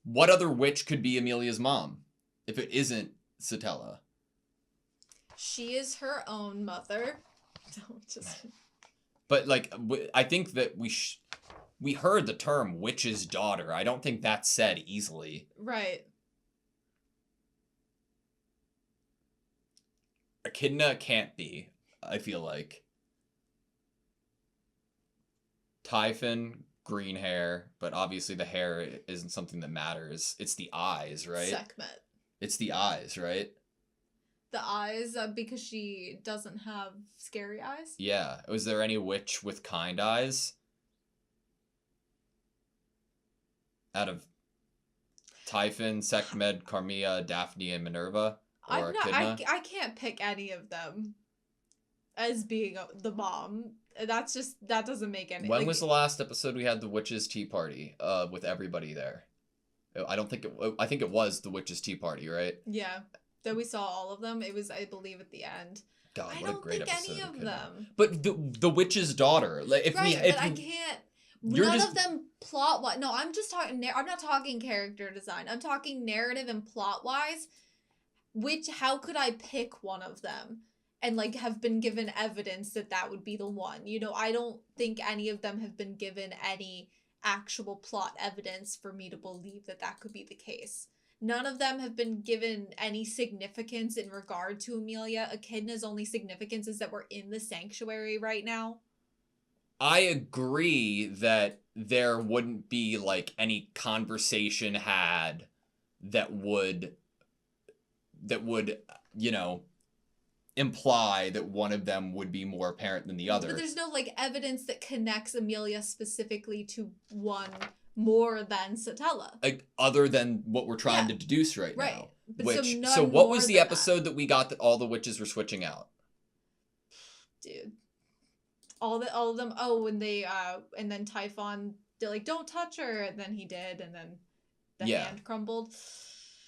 B: What other witch could be Amelia's mom if it isn't Satella?
A: She is her own mother. Don't just...
B: But like, I think that we heard the term witch's daughter. I don't think that's said easily.
A: Right.
B: Echidna can't be, I feel like. Typhon, green hair, but obviously the hair isn't something that matters. It's the eyes, right?
A: Sekhmet.
B: It's the eyes, right?
A: The eyes, because she doesn't have scary eyes?
B: Yeah. Was there any witch with kind eyes? Out of Typhon, Sekhmet, Carmilla, Daphne, and Minerva?
A: I can't pick any of them as being the mom. That doesn't make any...
B: When was the last episode we had the witches' tea party with everybody there? I think it was the witches' tea party, right?
A: Yeah. That we saw all of them. It was, I believe, at the end.
B: God,
A: I
B: what a
A: don't
B: great
A: think
B: episode
A: any
B: it
A: of
B: could be.
A: them.
B: But the witch's daughter, like if
A: Right,
B: we, if
A: but I
B: we-
A: can't.
B: You're
A: None
B: just-
A: of them plot wise. No, I'm just talking. I'm not talking character design. I'm talking narrative and plot wise. How could I pick one of them and like have been given evidence that that would be the one? You know, I don't think any of them have been given any actual plot evidence for me to believe that that could be the case. None of them have been given any significance in regard to Amelia. Echidna's only significance is that we're in the sanctuary right now.
B: I agree that there wouldn't be like any conversation had that would, you know, imply that one of them would be more apparent than the other.
A: But there's no like evidence that connects Amelia specifically to one more than Satella.
B: Like, other than what we're trying to deduce right now.
A: But
B: Which,
A: none
B: so what
A: more
B: was the
A: than
B: episode that we got that all the witches were switching out?
A: Dude. All of them. Oh, when they and then Typhon, they're like, don't touch her, and then he did, and then the hand crumbled.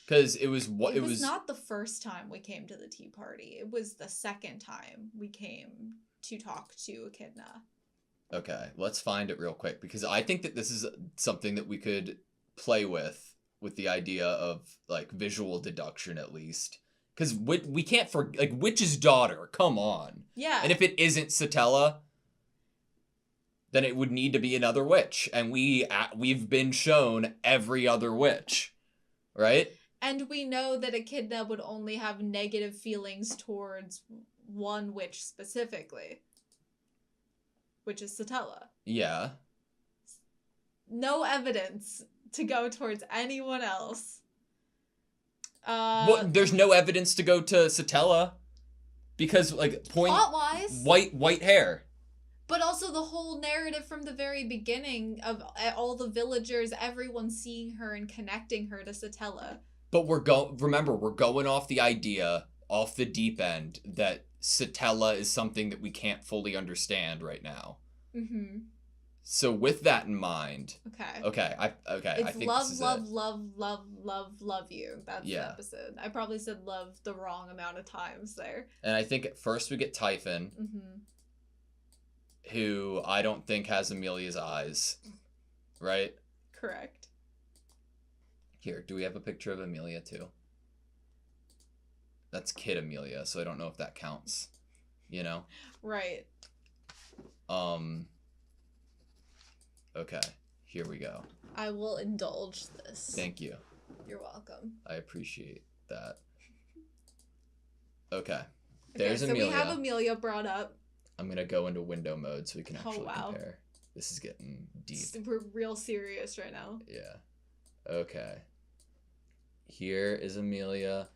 B: Because it was what
A: it was not the first time we came to the tea party. It was the second time we came to talk to Echidna.
B: Okay, let's find it real quick, because I think that this is something that we could play with the idea of like visual deduction at least. Because we can't like witch's daughter. Come on.
A: Yeah.
B: And if it isn't Satella, then it would need to be another witch, and we've been shown every other witch, right?
A: And we know that Echidna would only have negative feelings towards one witch specifically, which is Satella.
B: Yeah.
A: No evidence to go towards anyone else.
B: Well, there's no evidence to go to Satella, because like
A: plot-wise,
B: white hair.
A: But also the whole narrative from the very beginning of all the villagers, everyone seeing her and connecting her to Satella.
B: But we're going off the idea, off the deep end, that Satella is something that we can't fully understand right now.
A: Mm-hmm.
B: So with that in mind,
A: okay,
B: I
A: it's
B: think
A: love,
B: this is
A: love,
B: it.
A: love you. That's the episode. I probably said love the wrong amount of times there.
B: And I think at first we get Typhon, who I don't think has Amelia's eyes, right?
A: Correct.
B: Here, do we have a picture of Amelia too? That's Kid Amelia, so I don't know if that counts. You know?
A: Right.
B: Okay, here we go.
A: I will indulge this.
B: Thank you.
A: You're welcome.
B: I appreciate that. Okay, there's
A: so
B: Amelia.
A: we have Amelia brought up.
B: I'm gonna go into window mode so we can actually
A: wow.
B: compare. This is getting deep.
A: We're real serious right now.
B: Yeah. Okay. Here is Amelia.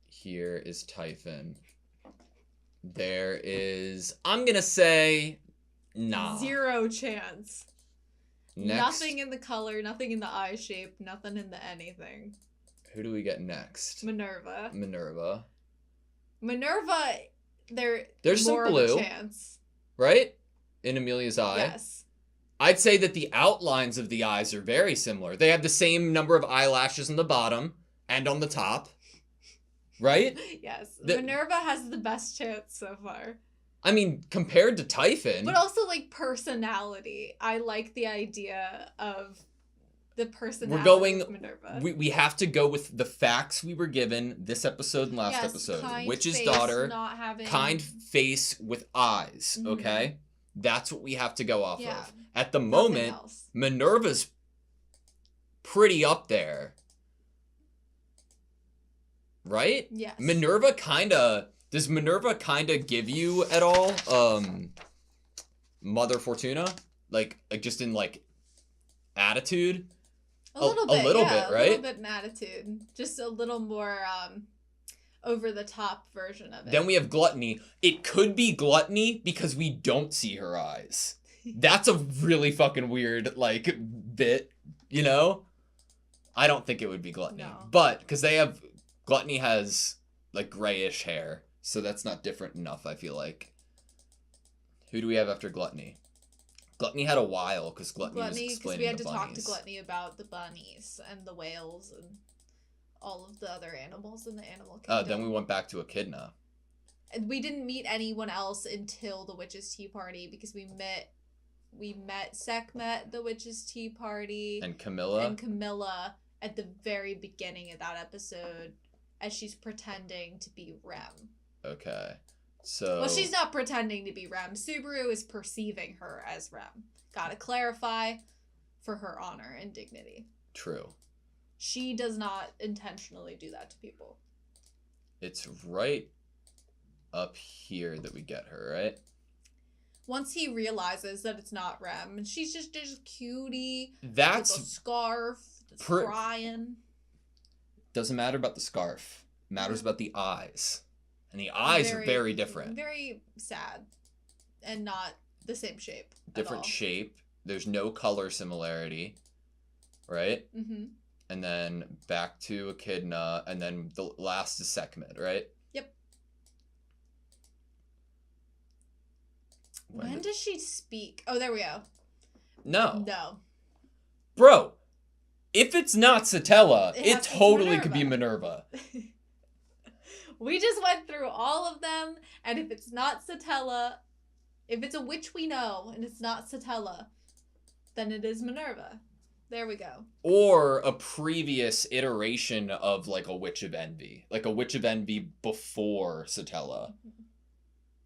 B: Here is Typhon. There is, I'm gonna say, nah.
A: 0 chance.
B: Next,
A: Nothing in the color, nothing in the eye shape, nothing in the anything.
B: who do we get next?
A: Minerva.
B: Minerva.
A: There's
B: some
A: more
B: blue,
A: of a chance.
B: right? In Amelia's eye.
A: Yes.
B: I'd say that the outlines of the eyes are very similar. They have the same number of eyelashes on the bottom and on the top, right?
A: Yes. Minerva has the best chance so far.
B: I mean, compared to Typhon.
A: But also, like, personality. I like the idea of the personality of Minerva.
B: We have to go with the facts we were given this episode and last episode.
A: Kind
B: Witch's
A: face,
B: daughter,
A: not having...
B: kind face with eyes,
A: Mhm.
B: okay? That's what we have to go off
A: Yeah.
B: of. At the
A: Nothing
B: moment,
A: else.
B: Minerva's pretty up there. Right?
A: Yes.
B: Does Minerva kinda give you at all Mother Fortuna? Like just in like attitude?
A: A little bit,
B: right?
A: A little bit in attitude. Just a little more over the top version of it.
B: Then we have gluttony. It could be gluttony because we don't see her eyes. That's a really fucking weird like bit, you know? I don't think it would be gluttony.
A: No.
B: But because gluttony has like grayish hair, so that's not different enough, I feel like. Who do we have after gluttony? Gluttony had a while because gluttony was explaining
A: we had
B: the
A: to talk to
B: bunnies.
A: Gluttony about the bunnies and the whales and all of the other animals in the animal kingdom.
B: Then we went back to Echidna.
A: We didn't meet anyone else until the witches' tea party because we met Sekhmet, the witches' tea party,
B: And Camilla.
A: At the very beginning of that episode as she's pretending to be Rem.
B: Okay. So
A: Well, she's not pretending to be Rem. Subaru is perceiving her as Rem. Gotta clarify for her honor and dignity.
B: True.
A: She does not intentionally do that to people.
B: It's right up here that we get her, right?
A: Once he realizes that it's not Rem, and she's just cutie
B: That's
A: with a scarf, that's
B: pr-
A: crying.
B: Doesn't matter about the scarf. Matters about the eyes. And the eyes are very different.
A: Very sad. And not the same shape.
B: Different shape. There's no color similarity. Right?
A: Mm-hmm.
B: And then back to Echidna. And then the last is Sekhmet, right?
A: Yep. When does she speak? Oh, there we go.
B: No.
A: No.
B: Bro, if it's not Satella, it
A: has to be
B: totally could be Minerva.
A: We just went through all of them, and if it's not Satella, if it's a witch we know, and it's not Satella, then it is Minerva. There we go.
B: Or a previous iteration of, like, a Witch of Envy. Like, a Witch of Envy before Satella.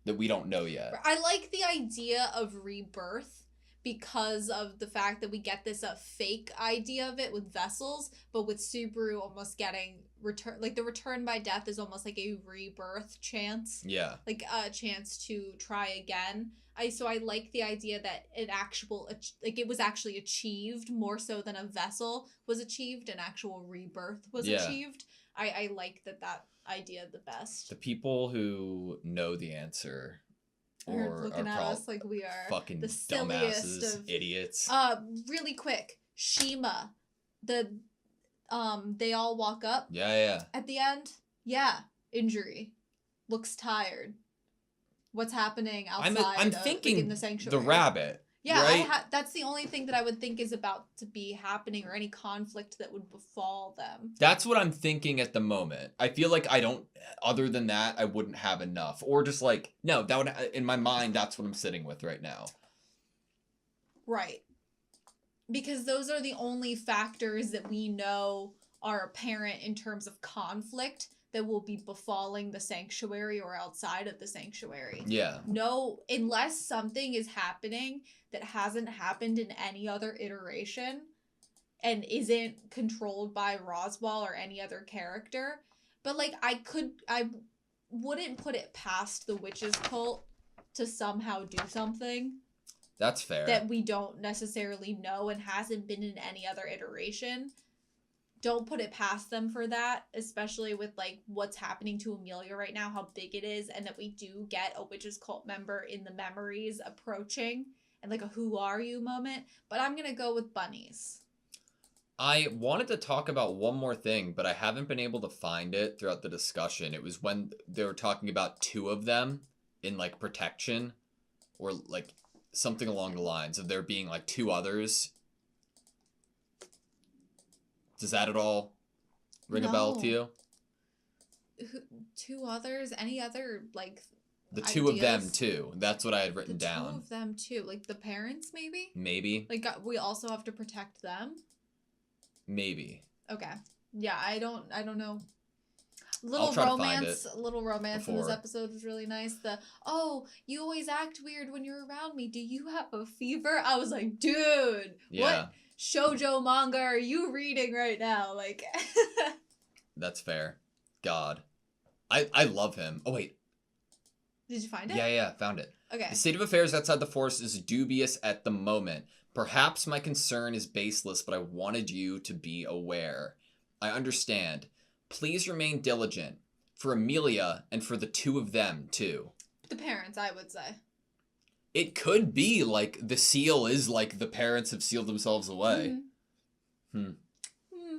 B: That we don't know yet.
A: I like the idea of rebirth because of the fact that we get this fake idea of it with vessels, but with Subaru almost getting the return by death is almost like a rebirth chance.
B: Yeah.
A: Like a chance to try again. So I like the idea that it was actually achieved more so than a vessel was achieved, an actual rebirth was achieved. I like that idea the best.
B: The people who know the answer
A: Are looking at us like we are
B: fucking
A: the silliest
B: dumbasses,
A: of
B: idiots.
A: Really quick, Shima, they all walk up.
B: Yeah.
A: At the end, injury, looks tired. What's happening outside?
B: I'm thinking
A: in the sanctuary.
B: The rabbit.
A: Yeah,
B: right?
A: That's the only thing that I would think is about to be happening, or any conflict that would befall them.
B: That's what I'm thinking at the moment. I feel like other than that, I wouldn't have enough. Or just like, no, that would, in my mind, that's what I'm sitting with right now.
A: Right. Because those are the only factors that we know are apparent in terms of conflict that will be befalling the sanctuary or outside of the sanctuary.
B: Yeah.
A: No, unless something is happening that hasn't happened in any other iteration and isn't controlled by Roswell or any other character. But like I wouldn't put it past the witches cult to somehow do something.
B: That's fair.
A: That we don't necessarily know and hasn't been in any other iteration. Don't put it past them for that, especially with like what's happening to Amelia right now, how big it is, and that we do get a witches cult member in the memories approaching and like a who are you moment. But I'm gonna go with bunnies.
B: I wanted to talk about one more thing, but I haven't been able to find it throughout the discussion. It was when they were talking about two of them in like protection, or like something along the lines of there being like two others. Does that at all ring a bell to you?
A: Two others? Any other, like,
B: the two
A: ideas?
B: of them, too. That's what I had written down.
A: The two of them, too. Like, the parents, maybe?
B: Maybe.
A: Like, we also have to protect them?
B: Maybe.
A: Okay. Yeah, I don't know.
B: I'll try to find it
A: little romance in this
B: before.
A: episode was really nice. You always act weird when you're around me. Do you have a fever? I was like, dude, what shoujo manga are you reading right now? Like,
B: that's fair. God, I love him. Oh wait,
A: did you find it?
B: Yeah, found it.
A: Okay.
B: The state of affairs outside the force is dubious at the moment. Perhaps my concern is baseless, but I wanted you to be aware. I understand. Please remain diligent. For Amelia, and for the two of them, too.
A: The parents, I would say.
B: It could be, like, the seal is, like, the parents have sealed themselves away.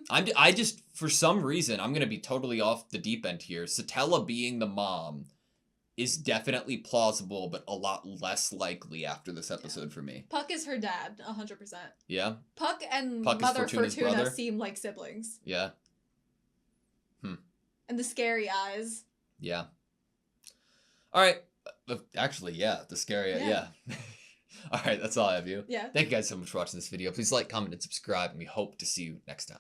B: I just, for some reason, I'm going to be totally off the deep end here. Satella being the mom is definitely plausible, but a lot less likely after this episode for me.
A: Puck is her dad, 100%.
B: Yeah?
A: Puck and
B: Puck
A: Mother
B: Fortuna's
A: Fortuna
B: brother?
A: seem like siblings.
B: Yeah.
A: And the scary eyes.
B: Yeah. All right. Actually, yeah, the scary, yeah. All right, that's all I have you.
A: Yeah.
B: Thank you guys so much for watching this video. Please like, comment, and subscribe, and we hope to see you next time.